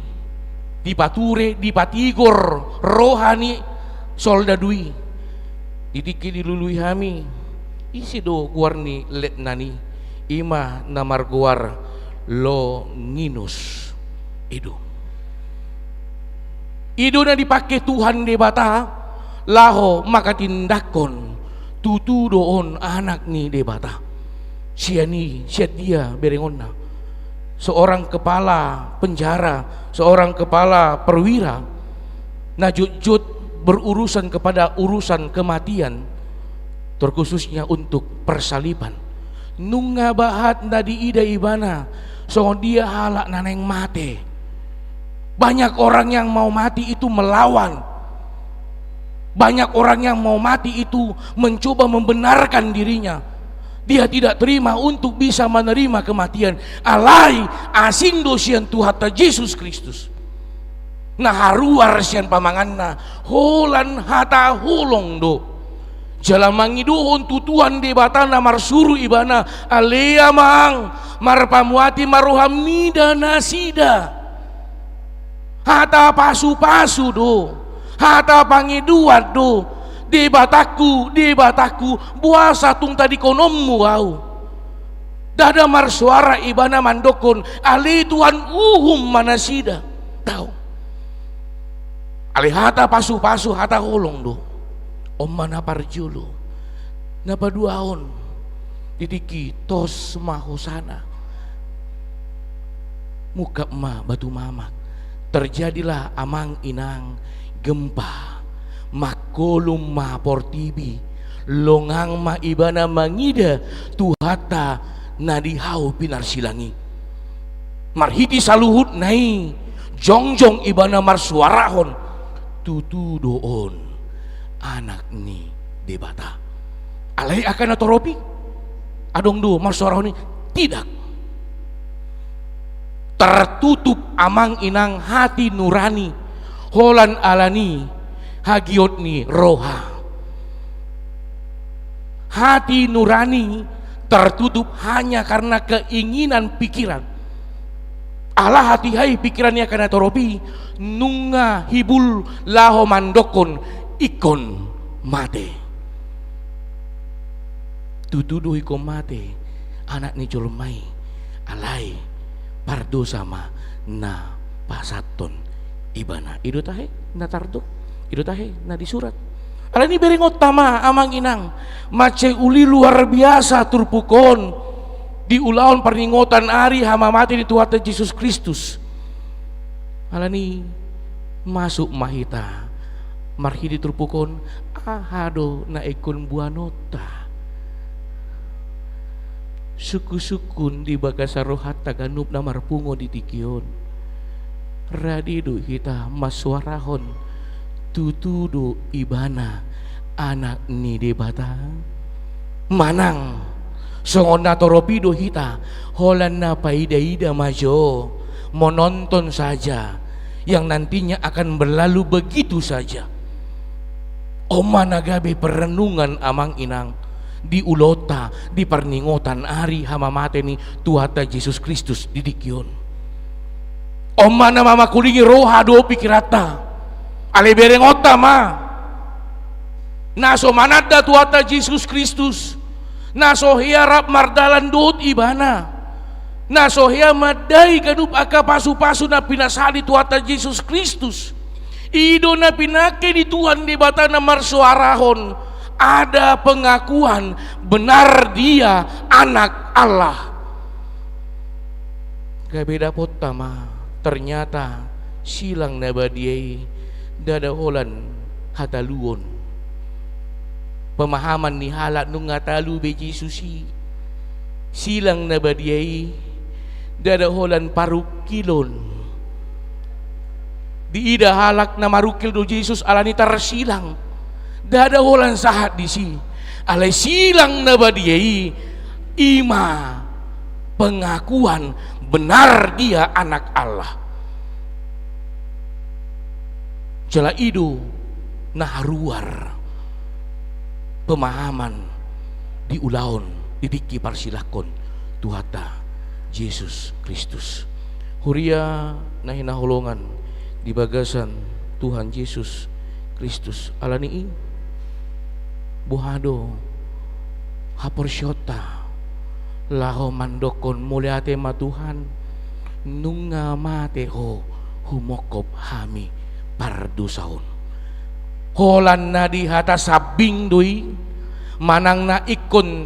dipature, dipatigor rohani soldadui didiki dilului hami isi do guarni letnani ima namar guar lo nginus idu na dipakai Tuhan debata laho maka tindakon tutu doon anak ni debata. Siani, siat dia berengonna seorang kepala penjara, seorang kepala perwira najut-jut berurusan kepada urusan kematian terkhususnya untuk persaliban. Nunga bahat nadi ida ibana so dia halak naneng mate. Banyak orang yang mau mati itu melawan. Banyak orang yang mau mati itu mencoba membenarkan dirinya. Dia tidak terima untuk bisa menerima kematian. Alai asing dosian Tuhata Yesus Kristus. Nah haruar sian pamanganna holan hata holong do. Jalamangi dohon tutuan debatana marsuru ibana alea mang marpamuati maroham nida nasida. Hata pasu-pasu do. Hata pangiduat do. Debataku buasa tung tadi konommu au. Dada marsuara ibana mandokon ali Tuhan manasida. Tahu. Ali hata pasu-pasu hata holong do. Om mana parjulu. Napa duaon didiki tos mahosana. Muka ma batu mamak. Terjadilah amang inang gempa. Makolum ma portibi longang ma ibana mangida Tuhata nadihau pinar silangi marhiti saluhut nai jongjong ibana marsuarahon tutu doon anak ni debata alai akan atoropi adong do marsuarahon ni tidak tertutup amang inang hati nurani holan alani hagiot ni roha. Hati nurani tertutup hanya karena keinginan pikiran. Allah hati hai pikirannya karena toropi nunga hibul laho mandokon ikon mate. tutuduhi ko mate anak ni Jolmai alay pardo sama na pasaton ibana ido tahe na tardo ido tahe na disurat ala ni beringot tama amang inang mace uli luar biasa turpukon di ulaon perningotan ari hama mati di Tuhan Yesus Kristus ala ni masuk mahita marhidi turpukon ahado na ikon buanota suku-sukun di bagasarohat taganup na marpungo di tikion radido kita maswarahon tutudo ibana anak ni debata manang songon na toropido hita holan na paida-ida majo menonton saja yang nantinya akan berlalu begitu saja. Oma nagabe perenungan amang inang di ulota di perningotan ari hama mate ni Tuhan Yesus Kristus di dikion. Oma na mama kulingi roha do pikirata ale berengota ma naso manada Tuhan Yesus Kristus naso hiarap mardalan dot ibana naso hia madai gadup aka pasu-pasu na pinasali Tuhan Yesus Kristus ido na pinake di Tuhan di bata na marsuarahon ada pengakuan benar dia anak Allah. Gak beda potama ternyata silang nabadiai dada holan hataluon pemahaman ni halat nung ngatalu beji susi silang nabadiai dada holan parukilon di ida halak na marukil do Jesus alani tarsilang dada holan sahat di si alai silang nabadiai ima pengakuan benar dia anak Allah jala ido naharuar pemahaman di ulaon didiki parsilakon Tuhata Yesus Kristus huria na hinaholongan di bagasan Tuhan Yesus Kristus alani buhado haporsyota laho mandokon muliate matuhan nunga mateho humokop hami pardusaon holan na di hata sabing dui manang na ikon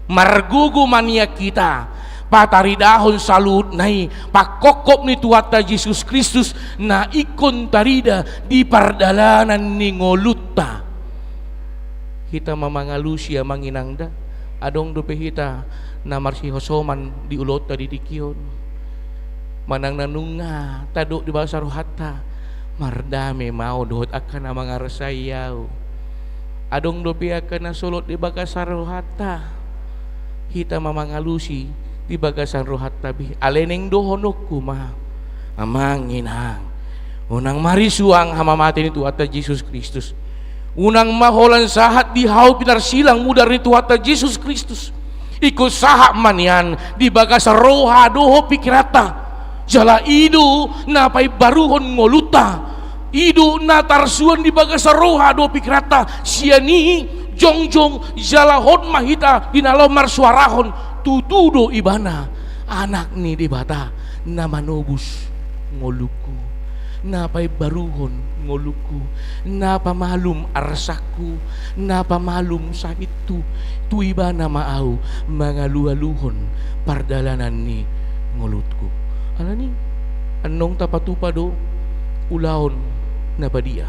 margugu mania kita pataridahon salut nai pakokop ni Tuhan Yesus Kristus na ikon tarida di pardalanan ni ngolutta kita mamangalusia manginangda adong dope hita na marsihosoman di ulota di dikion manang nanunga taduk di bahasa rohata mardame mau dohot akan na mga rasayaw adong dope akan na sulot di bahasa rohata hita mamangalusi di bagasan rohat tabi aleneng dohonok kuma amanginang unang marisuang hamamati ni Tuhan Yesus Kristus unang maholan sahat di hau pinar silang mudar ni Tuhan Yesus Kristus ikut sahak manian di bagasan roha doho pikirata jala idu napai baruhon ngoluta idu natarsuan di bagasan roha doho pikirata siani jongjong jalahon mahita dinalomar suarahon tutudo ibana anak ni dibata nama nobus ngoluku napay baruhon ngoluku napa malum arsaku napa malum sakitu tu ibana maaw mangalualuhon pardalanan ni ngolutku alani anong tapatupado ulaon na badia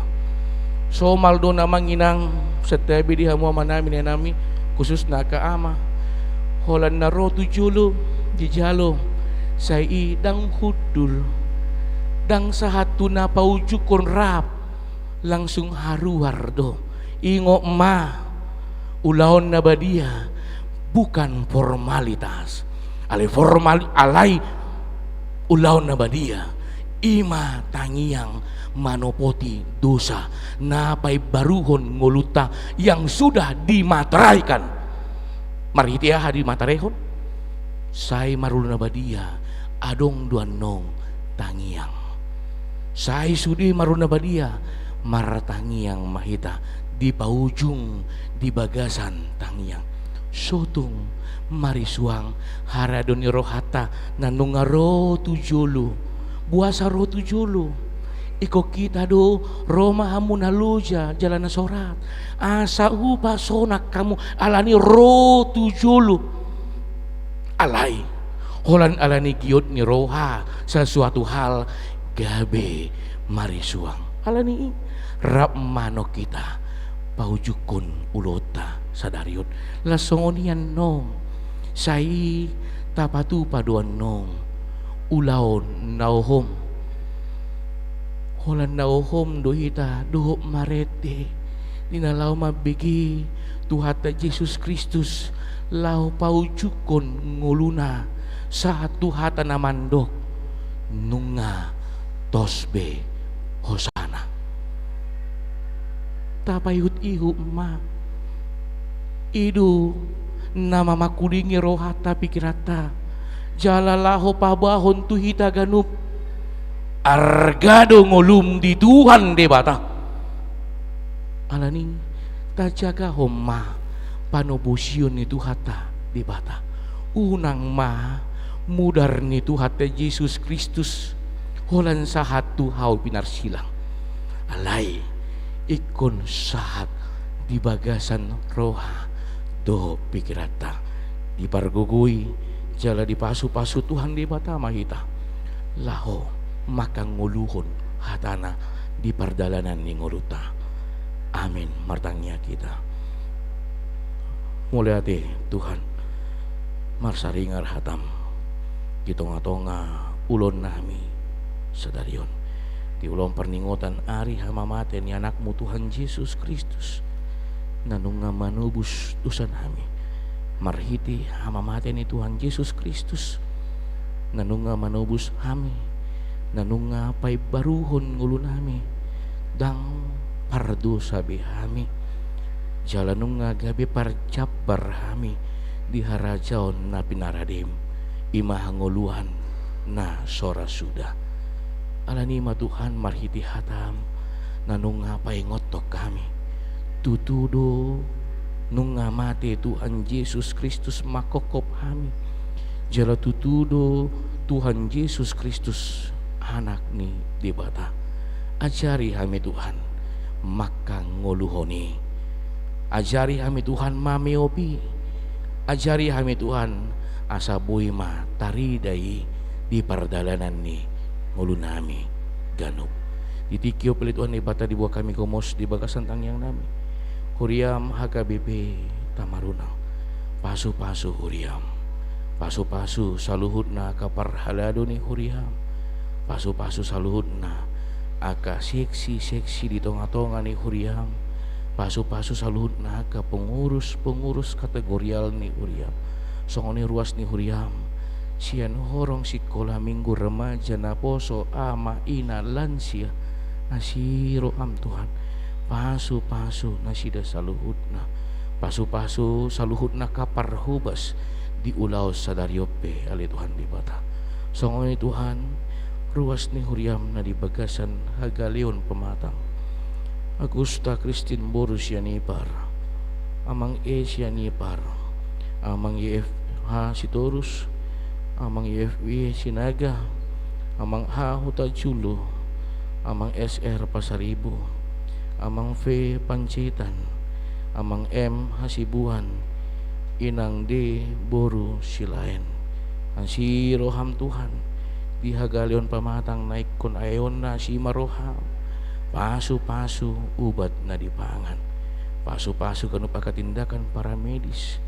so maldo na manginang setabi di hamu manami na nami khusus na kaama holan na rotu julo jijalo sai dang hudul dang sahatu na paujukon rap langsung haruar do ingo ma ulaon na badia bukan formalitas alai ulaon na badia ima tangiang manopoti dosa napay baruhon ngoluta yang sudah dimateraikan maritia hadi matarehon sai marul na badia adong duanong tangiang sai sudi marul na badia martangiang mahita di paujung di bagasan tangiang sotong marisuang haradoni rohata nanunga ro tujulu buasa ro tujulu iko kita do Roma hamun haluja jalan sorat asa upa sonak kamu alani ro tujulu alai holan alani giot ni roha sesuatu hal gabe marisuang alani rap mano kita paujukun ulota sadariut lasongonian nong sai tapatu paduan nong ulaon nauhom holan nauhom dohita dohop marete dinalau mabigi Tuhata Yesus Kristus lau paujukun nguluna saat Tuhata namandok nunga tosbe hosana tapayut ihu ma idu nama makudingi rohata pikirata jalalaho pabahon tuhita ganup argado ngolum di Tuhan debata alani tajaga homma panobusion ni Tuhata debata unang ma mudar ni Tuhata Yesus Kristus holan sahat tuhau pinarsilang alai ikon sahat di bagasan roha do pikirata di pargugui jala di pasu-pasu Tuhan di bata mahita laho maka nguluhon hatana di pardalanan ni nguluta amin martangnya kita mulai hati Tuhan marsaringar hatam kitonga-tonga ulon nami sadarion di ulong perningotan ari hamamaten ni anakmu Tuhan Yesus Kristus nanunga manubus dosa nami marhiti hamamaten ni Tuhan Yesus Kristus nanunga manubus kami nanunga pay baruhon ngulo nami dang pardosa bihami jalanunga gabi parjabar hami di harajaon na pinaradim imahanguluhan na sora sudah alanima Tuhan marhiti hatam nanunga pay ngotok kami tutudo nunga mate Tuhan Yesus Kristus makokop kami jala tutudo Tuhan Yesus Kristus anak ni debata ajari kami Tuhan maka ngoluhoni ajari kami Tuhan mameopi ajari kami Tuhan asa buima taridai di pardalanan ni ngulu nami ganup ditikyo pelit Tuhan ibata di buah kami komos di bagasan tangyang nami huriam HKBP tamarunang pasu-pasu huriam pasu-pasu saluhutna kaparhalado ni huriam pasu-pasu saluhutna aka seksi-seksi di tonga-tonga ni huriam pasu-pasu saluhutna aka pengurus-pengurus kategorial ni huriam songoni ruas ni huriam sian horong sikola minggu remaja na poso ama ina lansia nasiro am Tuhan pasu-pasu nasida saluhutna pasu-pasu saluhutna kapar hubas di ulau sadariope ali Tuhan di bata songoni Tuhan ruas ni huriam na di bagasan hagaleon pematang Agusta Kristin Borus yanipar amang yanipar amang IFH Sitorus amang IFW Sinaga amang Huta Julo amang SR Pasaribo amang V Pancitan amang M Hasibuan inang D Boru Silaen ang si roham Tuhan di hagaleon pamatang naik kon ayon na si maroham pasu-pasu ubat na dipangan pasu-pasu kanu pakatindakan para medis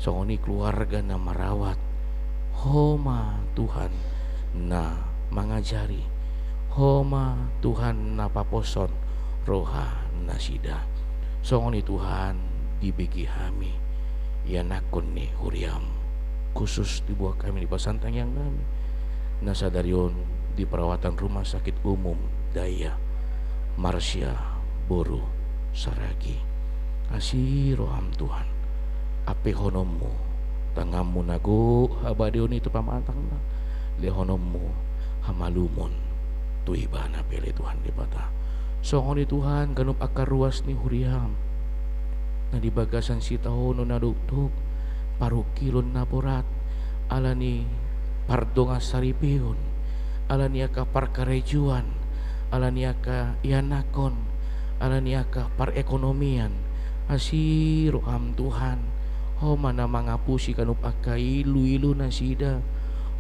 songoni keluarga na marawat homa Tuhan na mangajari homa Tuhan na paposon roha na sida songoni Tuhan dibagi kami yanakon ni huriam khusus dibuat kami di pasantang yang nami nasadarion di perawatan rumah sakit umum Daya Marsya Boru Saragi asiroham Tuhan ape honommu tangamu nago habadion itu pamantang na lehonommu hamalumon tuibana pele Tuhan di bata songoni Tuhan ganup akar ruas ni huriam na di bagasan si tahono na duktuk parukilon na borat alani pardonga saripion alani aka parkarejuan alani aka ianakon alani aka parekonomian asiro am Tuhan ho mana mangapusi kanup aka ilu na sida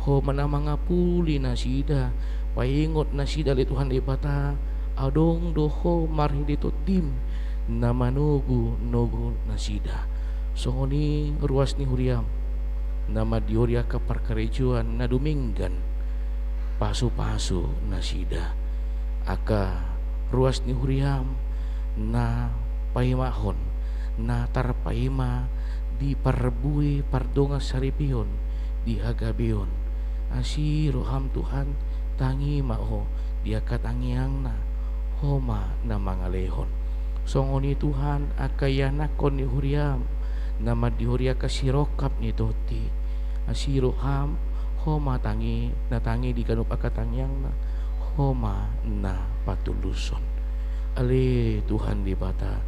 ho mana mangapuli na sida paingot na sida li Tuhan di bata adong doho marhi dito tim na manugu nogu na sida songoni ruas ni huriam nama dioria ka parkarejuan na duminggan pasu-pasu na sida aka ruas ni huriam na paimahon na tarpaima di parbui pardonga saripion di hagabion asiro ham Tuhan tangi mao dia katangiang na homa na mangalehon songoni Tuhan akayanakon ni huriam nama dihuria kasirokap ni toti asiro ham homa tangi di kanup akatangiang na homa na patuluson ale Tuhan di bata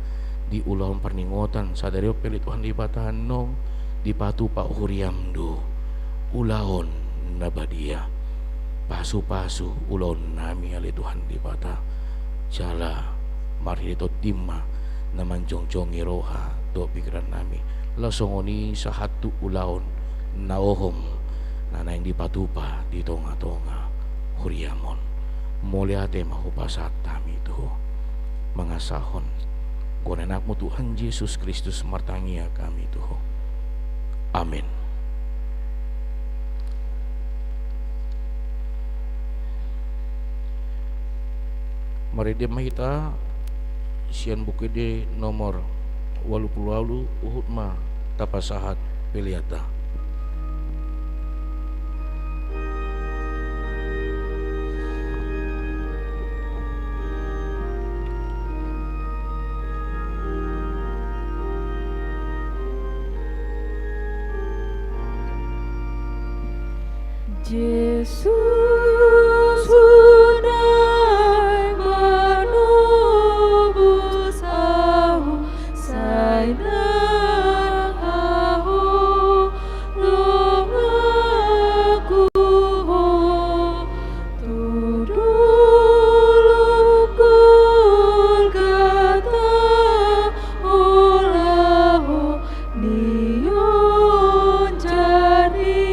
di ulang perningotan sadario peli Tuhan di bata nong di patu pa huriam do ulaon na badia pasu-pasu ulaon nami ale Tuhan di bata jala mari to timma na manjong-jongi roha do pikiran nami lasongoni sa hatu ulaon na ohom na naing di patupa di tonga-tonga huriamon muli ate mahupasat tami to mga sahon gonanak mo Tuhan Yesus Kristus martangia kami to amen. Mari dia mahita sian bukide nomor 88 uhut ma tapasahat piliata.
Yesus unai manubus au saina au longaku tudulukul kata olahu niyon jani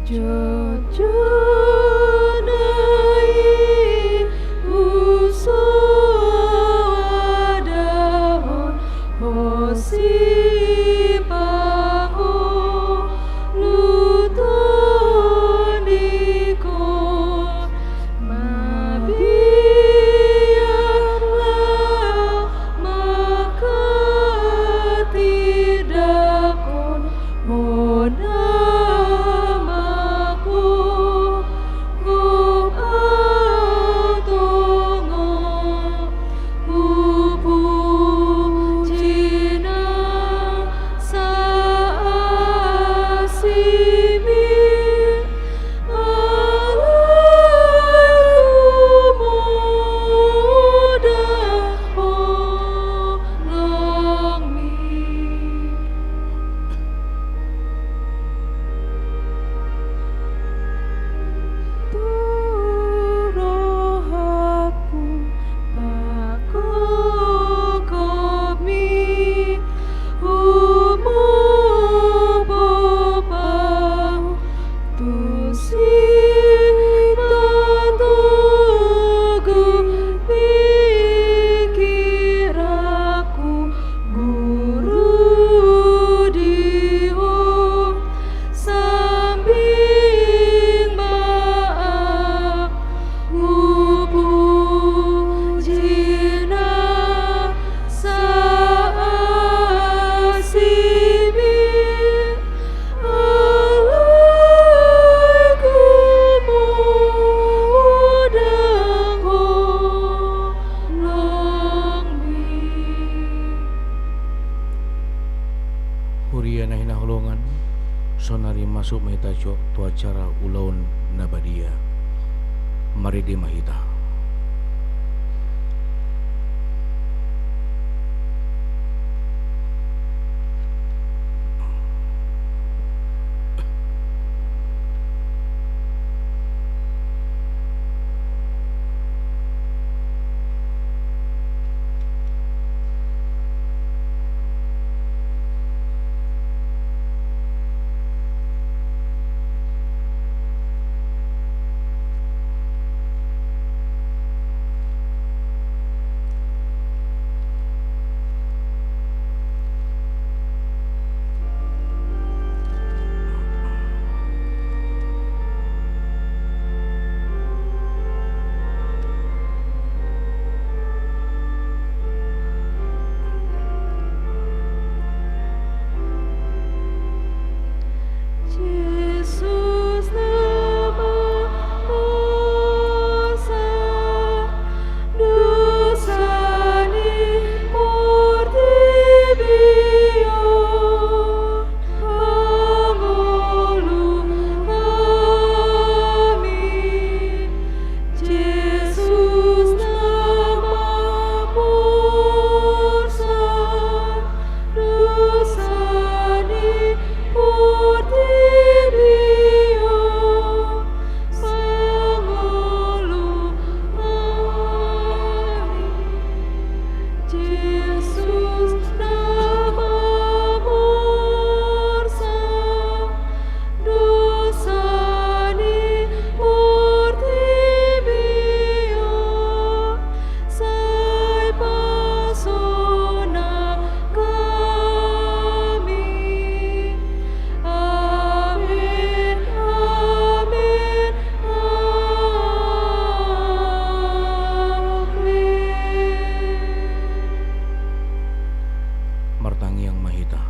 Jujur
sonari masuk mahita tu acara ulaun nabadia. Mari di mahita. Martangi yang mahita.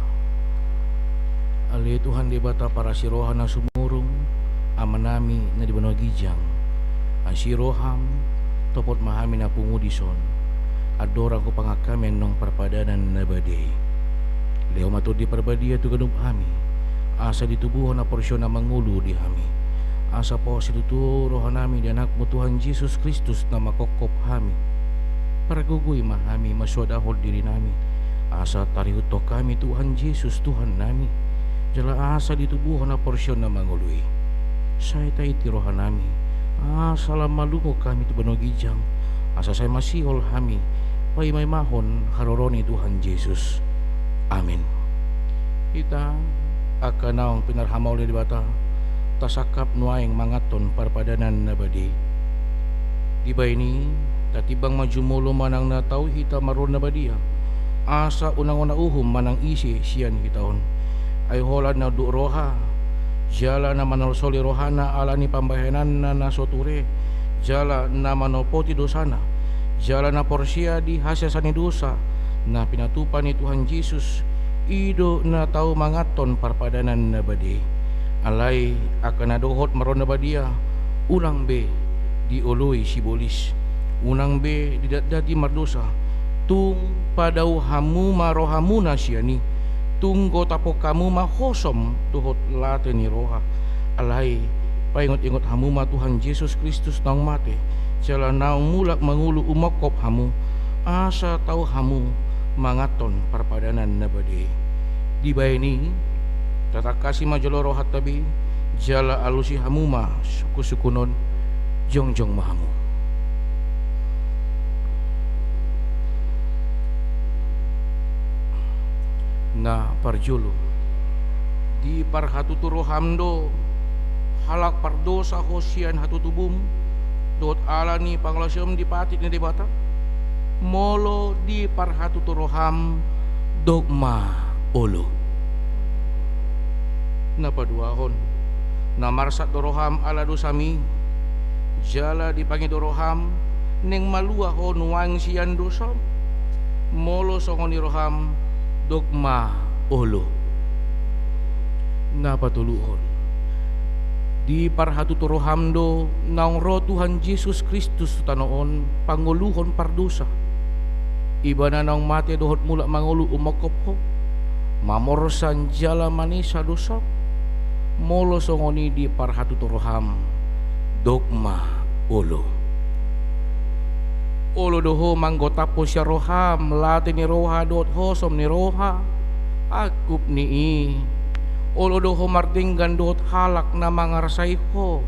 Ali Tuhan di bata para sirohan na sumurong amanami na di banwa gijang. Asiroham topot mahami na pungudison. Adorang ko pangakamen nong parpadanan na badai. Leo matod di parbadia tu ganub hami. Asa ditubuhan na porsyon na mangulo di hami. Asa po situturohan nami di anak mo Tuhan Jesus Kristus na makokop hami. Para gugoy mahami maswadahol diri nami. Asa tarihuto kami Tuhan Yesus Tuhan nami. Jala asa ditubuhan na porsyon na mangului. Say tayo tirohan nami. Asa lamalungo kami tu banogijang. Asa say masihol hami. Pay may mahon haroroni Tuhan Yesus. Amin. Kita akanaong pinarhamaw ni bata. Tasakap nuaing mangaton parpadanan na badi. Di ba ini tatibang majumulo manang nataw hita maron na badia. asa unang-una uhum manang isi siyan hitaon ay hola na du roha jala na manalsoli rohana ala ni pambayanan na nasoture jala na manopoti dosana jala na porsia di hasya sani dosa na pinatupan ni Tuhan Yesus ido na tau mangaton parpadanan na badi alay akan nadohot maron na badia unang be di oloy sibolis unang be di dadi mardosa tung padaw hamu marohamuna siya ni tunggo tapo kamu mahosom tuhot late ni roha alay paingot-ingot hamu ma Tuhan Yesus Kristus nang mate jala naong mulak mangulu umokop hamu asa tau hamu mangaton parpadanan na badi di bayani tatakasi majolo rohat tabi jala alusi hamu ma suku-sukunon jongjong mahamu na parjulu di parhatuturo hamdo halak pardosa hosian hatutubum dot alani panglasyom di patit ni debata molo di parhatuturo ham dogma olo na paduahon na marsat doroham ala dosami jala di pangidoroham neng maluahon wang siyan dosa molo songoni roham dogma olo na patuluhon di parhatuturo hamdo naong ro Tuhan Yesus Kristus tanoon panguluhon pardosa iba na naong mati dohot mula mangulu umakop ho mamorsan jala manisa dosa molo songoni di parhatuturo ham dogma olo olo doho manggotapo siya roham lati ni roha dot hosom ni roha akup ni olo doho martinggan dot halak na mangarsay ho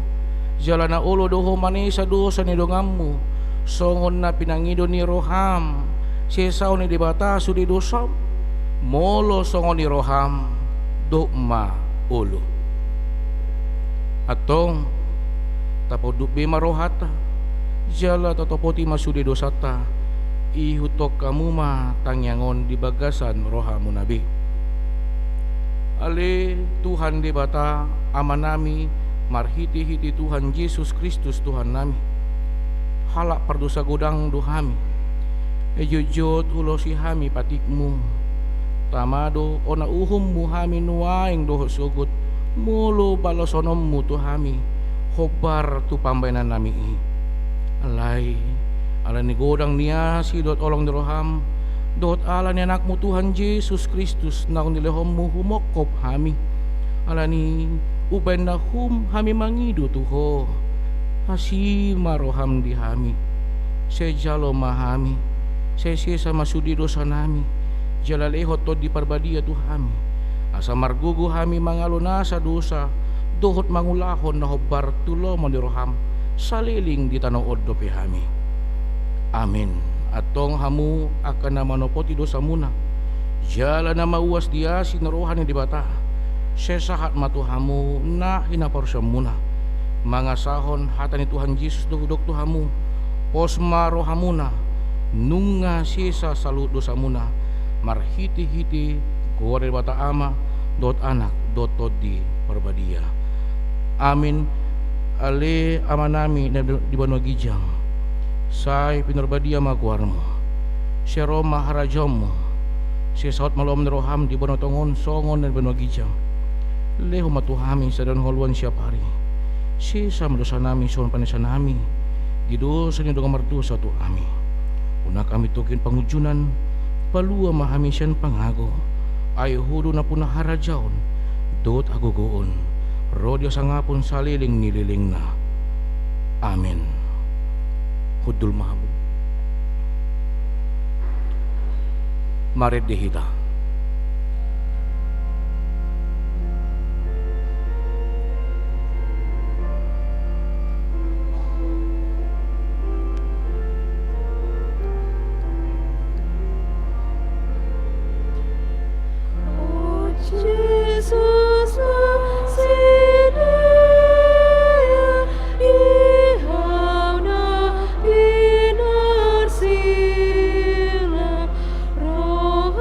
jala na olo doho manisa dosa ni dongamu songon na pinangido ni roham sesaw ni debata sudi dosa molo songon ni roham dogma olo atong tapodupi marohata jala tatopoti masudi dosata ihutok kamu ma tangyangon di bagasan rohamu nabi ale Tuhan di bata amanami marhiti-hiti Tuhan Yesus Kristus Tuhan nami halak pardosa godang dohami ejojot ulosi hami patikmu tamado ona uhum muhami nuaing doho sugut mulu balosonommu tuhami hobar tu pambayanan nami alay ala ni godang niya si dot olong niroham dot ala ni anakmu Tuhan Yesus Kristus na nilehommu humokop hami ala ni uben na hami mangido tuho hasi maroham di hami sejalo mahami sesa masudi dosa nami jalalehot to di parbadia tuhami asa margugo hami mangaluna sa dosa dohot mangulahon na hobar tulo maniroham saliling di tanood do pihami amin atong hamu akan na manopoti dosa muna jala na mauwas dia sinarohan ni dibata sesahat matuhamu na hinaporsam muna mga sahon hata ni Tuhan Yesus dugdog tuhamu posma rohamuna nunga sisa salut dosa muna marhiti-hiti gore bata ama dot anak dot todi parbadia amin ale amanami na di banwa gijang say pinarbadia magwarmo si Roma harajom si saot malom ni roham di banwa tongon songon na banwa gijang leho matuhami sa dan holwan siya pari si sa madosa nami son panisa nami gidosa ni doga mardosa tu ami una kami tukin pangujunan palua mahami siyan pangago ay hudo na puna harajaon dot agugoon rodyo sa ngapon saliling nililing na amin hudul mahabu mared dehita
Roh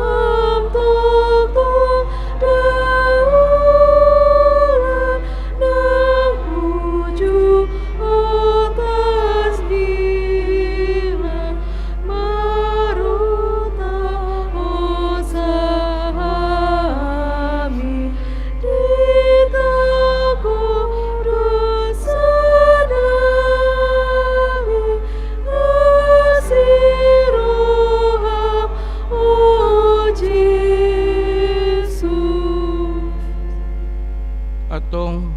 Atong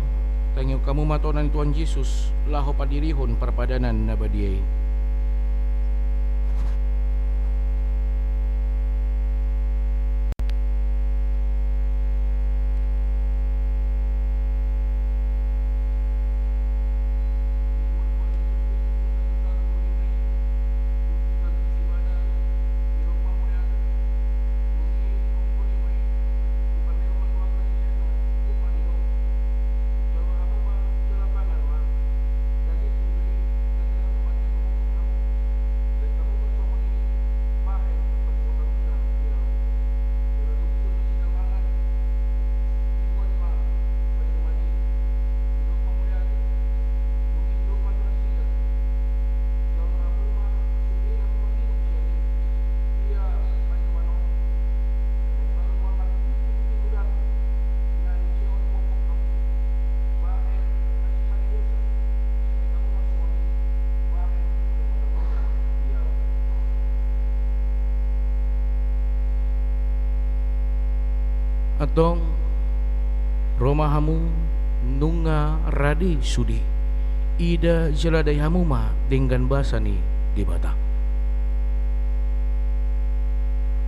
tengok kamu matonan Tuhan Yesus laho padirihon perpadanan na badiay. Atong romahamu nunga radi sudi ida jeladay hamuma dengan bahasa ni di Batak.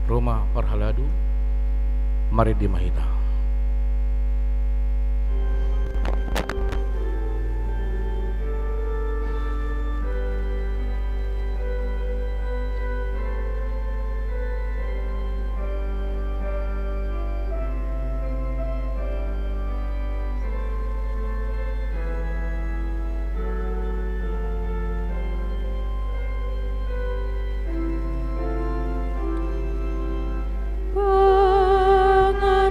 Roma parhaladu mari di mahita.
Pangan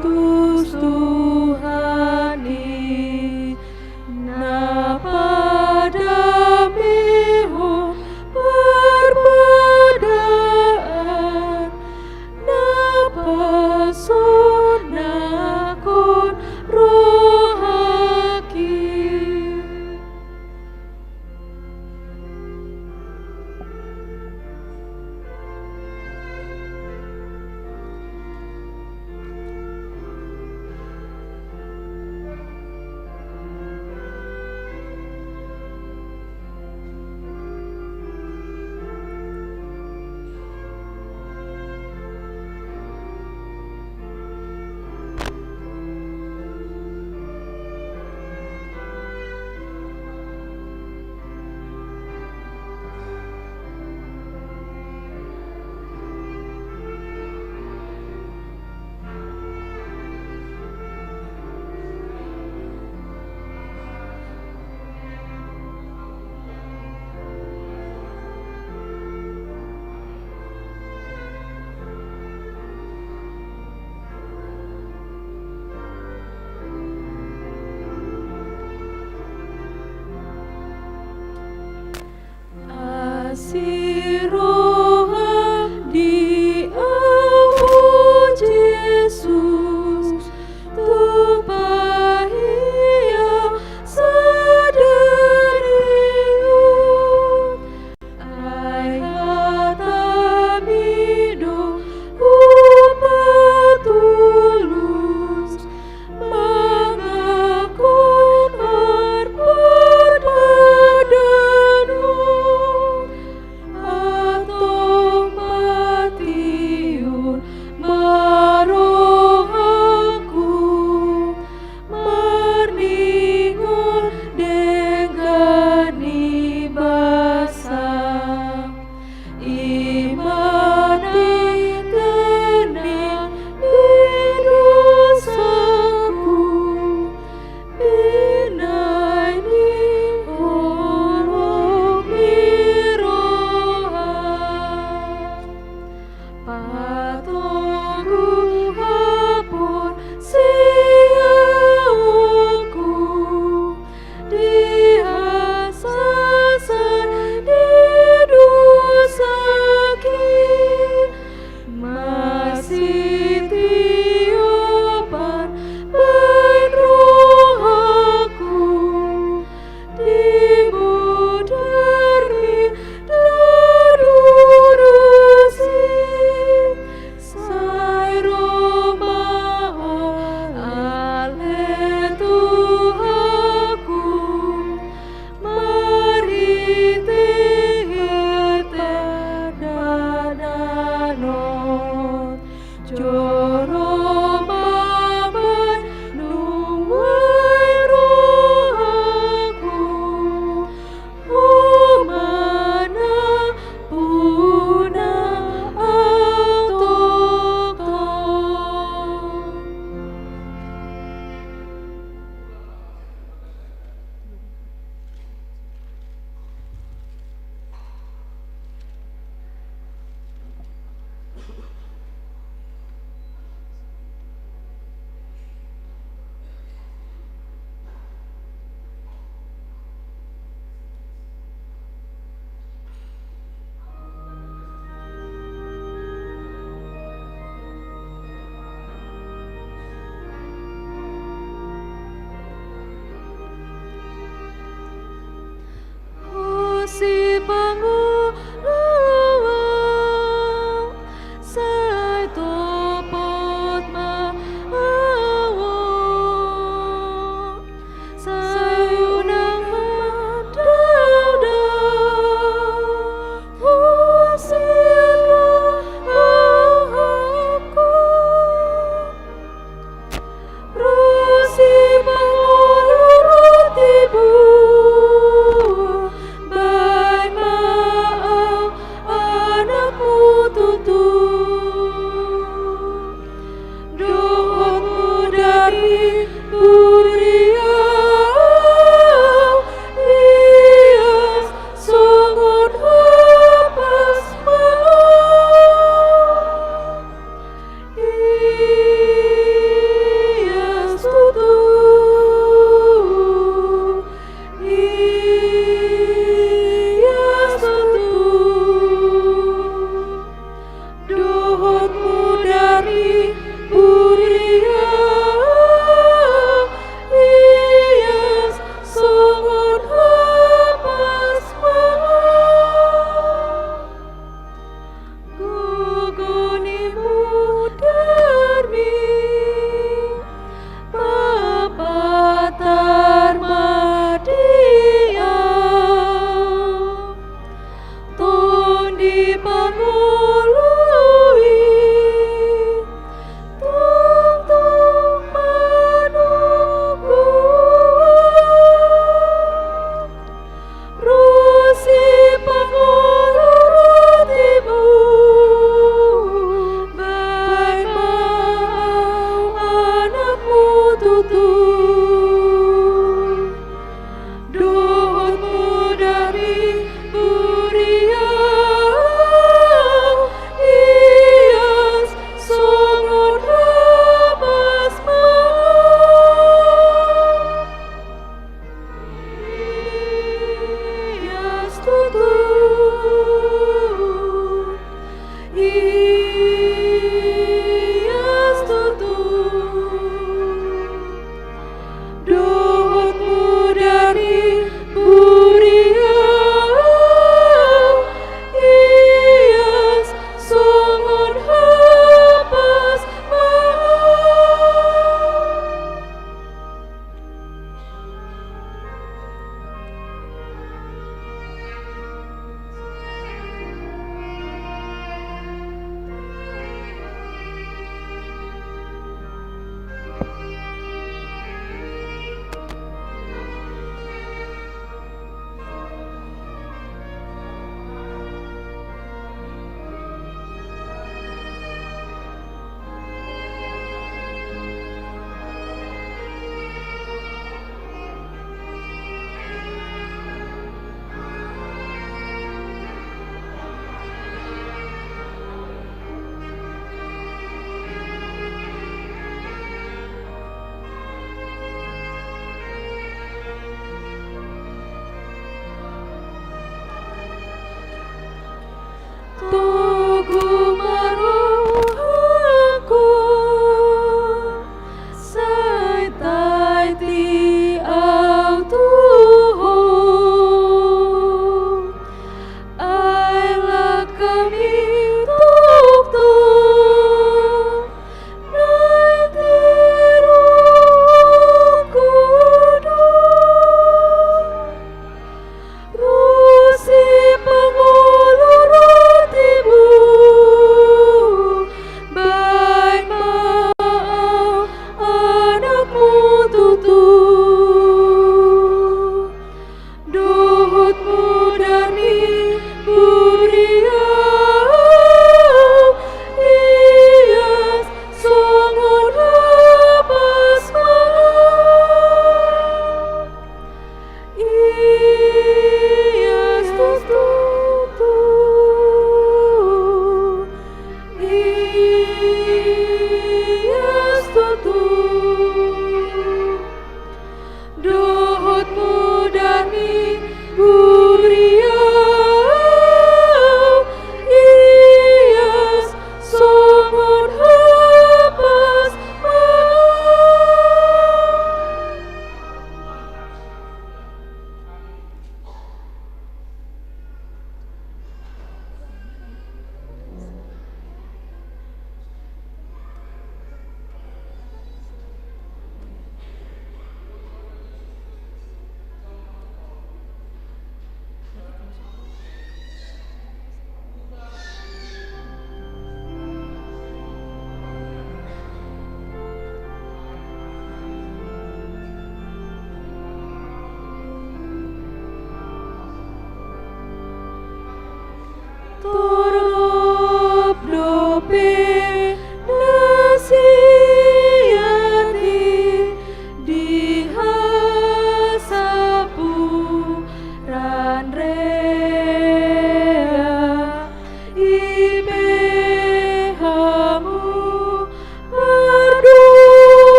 Kristus Tuhani, na padamihon perbedaan, na pasunakon rohaki.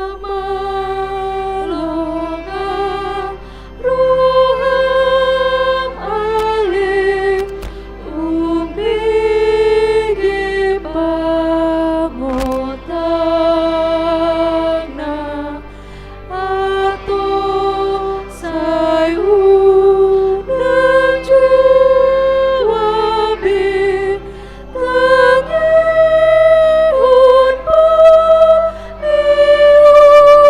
Hãy subscribe cho kênh Ghiền Mì Gõ để không bỏ lỡ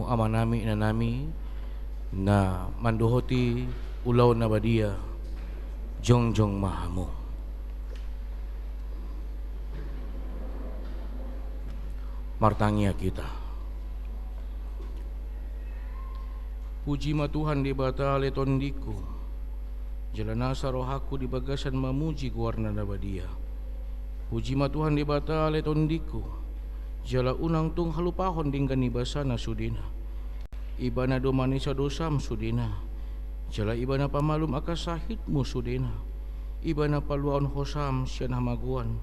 amanami na nami na manduhoti ulaw na badia jongjong mahamu. Martangya kita. Puji ma Tuhan di bata letondiku, jalana sa rohaku di bagasan mamuji kuarna na badia. Puji ma Tuhan di bata letondiku, jala unang tung halupahon dinggan ibasana sudina. Iba na domani sa dosam sudina, jala iba na pamalum akasahitmu sudina. Iba na paluan hosam siya hamaguan,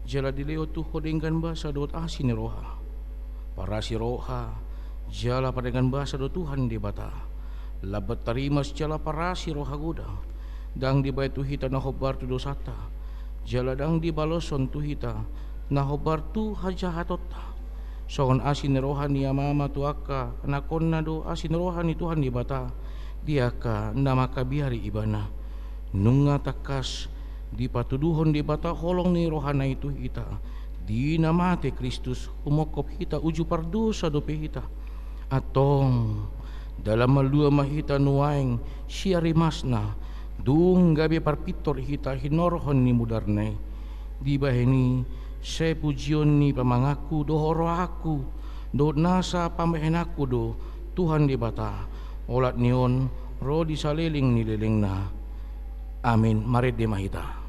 jala dileo tuho dinggan basa dot asin roha. Para si roha, jala padengan basa do Tuhan di bata. Labat tarimas jala para si roha guda. Dang di baitu hita na hobar tu dosata. Jala dang di baloson tu hita na hobar tu hajahatota. Soon asin roha ni amama tu akka nakon na do asin roha ni Tuhan di bata. Dia ka na makabiari ibana. Nunga takas di patuduhon di bata holong ni roha na itu hita. Di namate Kristus umokop hita uju pardosa dope hita. Atong dalam malua mahita nuaing siari masna dung gabi parpitor hita hinorhon ni mudarnay. Di baheni se pujion ni pamangaku dohoro aku do nasa pamahenaku do Tuhan di bata. Olat nion ro di saliling nililing na. Amin. Mari di mahita.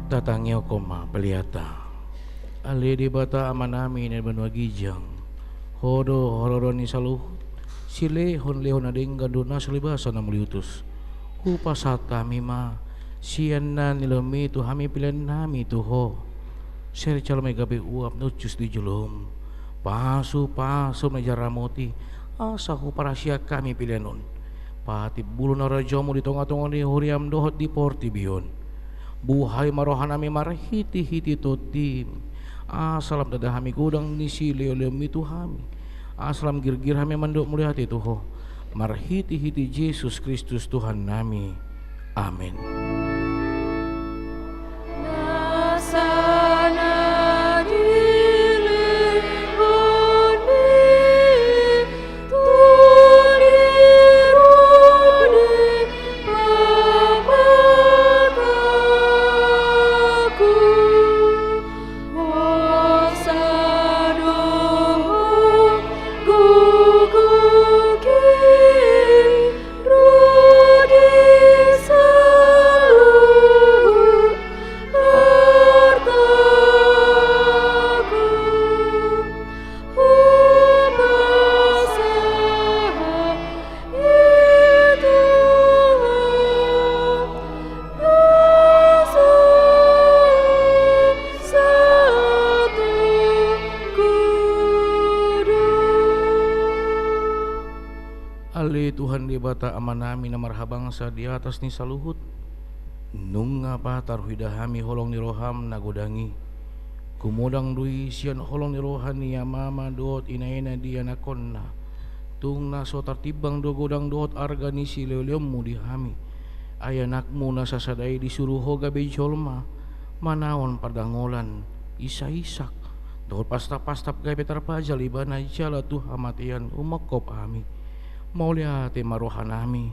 Tatangyo koma peliata ali di bata amanami ni benua gijang hodo hororo ni saluh sile hon lehon ading ganduna salibasa na muliutus upasata mima sian na nilomi tu hami pilihan nami tu ho seri calme gabe uap nucus di julum pasu na jaramoti asahu parasia kami pilihanon pati bulu narajomu di tonga-tonga ni huriam dohot di porti bion buhay marohanami marahiti-hiti totim asalam dadahami gudang ni sileo-leo mitu hami asalam girgir hami mandok mulihati tuho marahiti-hiti Yesus Kristus Tuhan nami amin. Tuhan di bata amanami na marhabangsa di atas ni saluhut nunga pa tarhuidahami holong ni roham nagodangi kumodang dui sian holong ni rohani amama doot inaena dia nakonna tung naso tartibang do godang doot arga ni sileuleommu di hami Ayanakmu nasasaday disuruh hoga bejolma manaon padangolan isa-isak dohot pastap-pastap gabe tarpajal ibana jala tu hamatian umakop ami maulia te marohan nami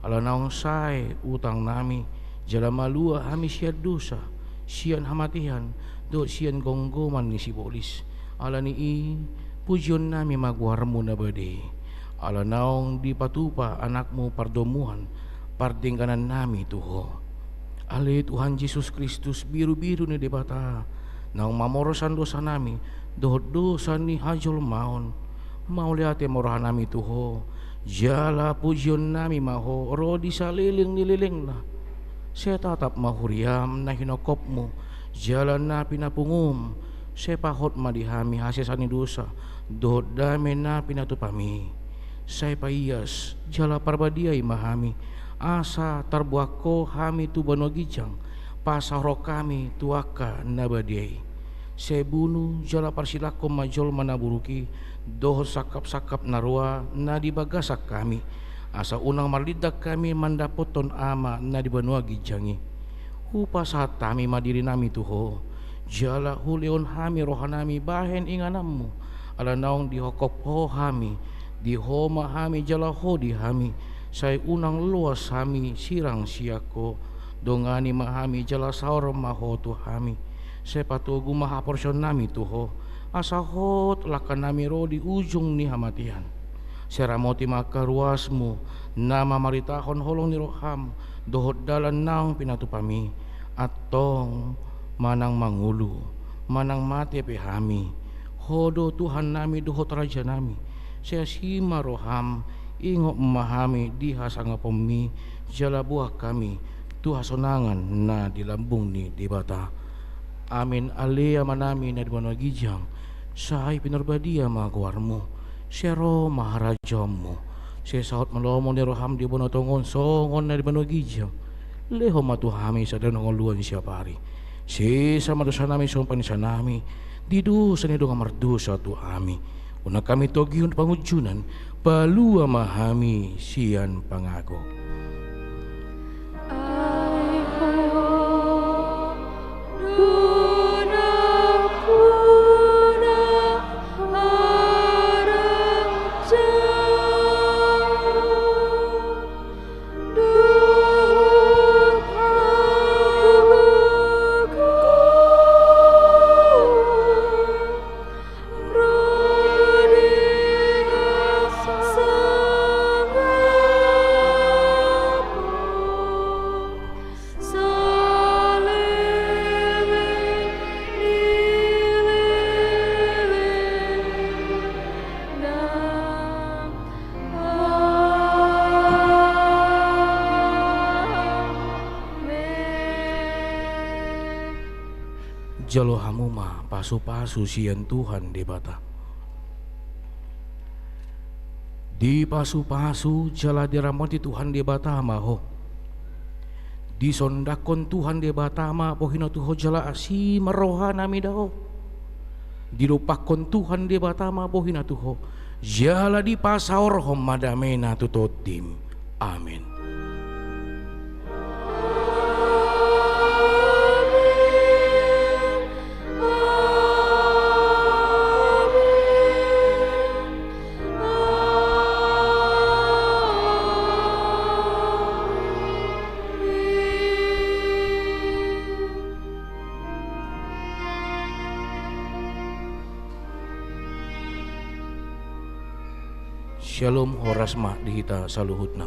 ala naong sae utang nami jala malua ami siad dosa sian hamatian do sian gonggoman ni si bolis ala ni pujion nami magwarmu na bade ala naong di patupa anakmu pardomuhan pardingganan nami tuho ali Tuhan Yesus Kristus biru-biru ni debata naong mamorosan dosa nami dohot dosa ni hajol maon mauliate morohan nami tuho jala pujion nami maho rodi saliling nililing na saya tatap mahuriam na hinokopmu jalan na pinapungum saya pahot madihami hasesani dosa dohot dame na pinatupami saya paiyas jala parbadiai mahami asa tarbuako hami tu banogijang pasaro kami tuaka nabadiai saya bunuh jala parsilako majol manaburuki dohot sakap-sakap narua na dibagasak kami asa unang marlidak kami mandapoton ama na dibanua gijangi upa saat kami madiri nami tuho jala huleon hami rohanami bahen inganammu ala naong dihokop ho hami dihoma hami jala ho di hami say unang luas hami sirang siako dongani mahami jala saor maho tu hami say patugu maha porsyon nami tuho asa hot lakan nami ro di ujung ni hamatian seramoti maka ruasmu nama maritahon holong ni roham dohot dalan naong pinatupami atong manang mangulu manang mati pehami hodo Tuhan nami dohot raja nami saya sima roham ingok memahami diha sangapomi jala buah kami tuha sonangan na dilambung ni dibata amin alea manami na dibanua gijang sahay pinarbadia magwarmu sero maharajamu saya saot melomo ni roham di bono tongon songon na dibanua gijang leho matuhami sa danong luan siya pari si sama dosa nami sumpan sa nami didusa ni dong amardusa tu ami una kami togion pangujunan palua mahami sian pangago
Ai ho duna puna haraja
jalo hamuma pasu-pasu sian Tuhan debata di pasu-pasu jala diramati Tuhan debata maho di sondakon Tuhan debata ma pohino tuho jala asi maroha nami daho dilupakon Tuhan debata ma pohina tuho jala di pasaor hom madamena tutotim amin. Shalom horasma dihita saluhutna.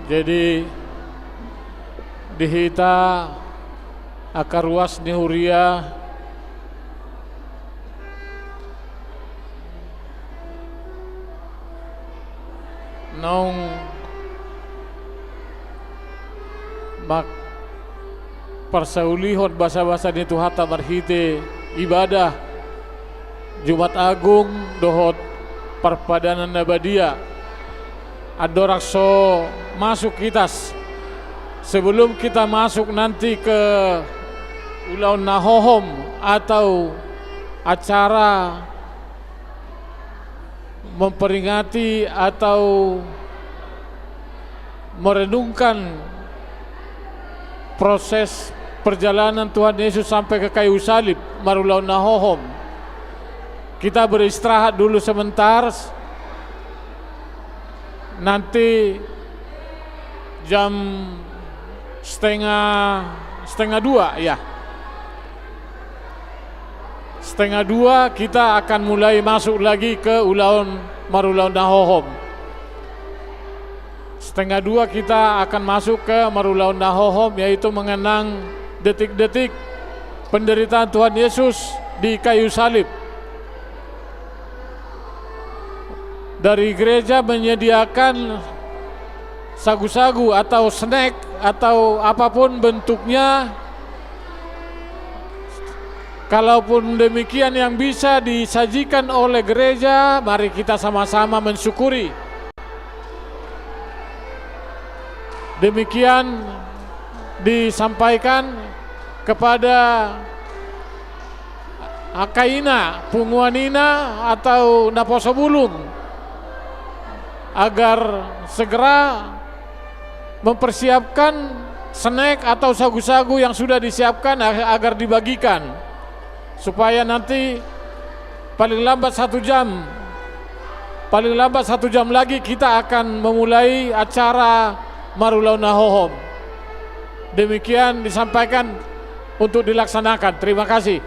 Jadi dihita akar ruas ni huria nong mak persaulihon basa-basa ni tuhata marhite ibadah Jumat Agung dohot perpadanan nabadia adorak so masuk kitas. Sebelum kita masuk nanti ke Ulau Nahohom atau acara memperingati atau merenungkan proses perjalanan Tuhan Yesus sampai ke kayu salib Marulau Nahohom, kita beristirahat dulu sebentar. Nanti jam setengah dua ya, setengah dua kita akan mulai masuk lagi ke Marulau Nahohom. Setengah dua kita akan masuk ke Marulau Nahohom, yaitu mengenang detik-detik penderitaan Tuhan Yesus di kayu salib. Dari gereja menyediakan sagu-sagu atau snack atau apapun bentuknya. Kalaupun demikian yang bisa disajikan oleh gereja, mari kita sama-sama mensyukuri. Demikian disampaikan kepada Akaina, Punguanina atau Naposobulung agar segera mempersiapkan snack atau sagu-sagu yang sudah disiapkan agar dibagikan, supaya nanti paling lambat 1 jam lagi kita akan memulai acara Marulau Nahohom. Demikian disampaikan untuk dilaksanakan. Terima kasih.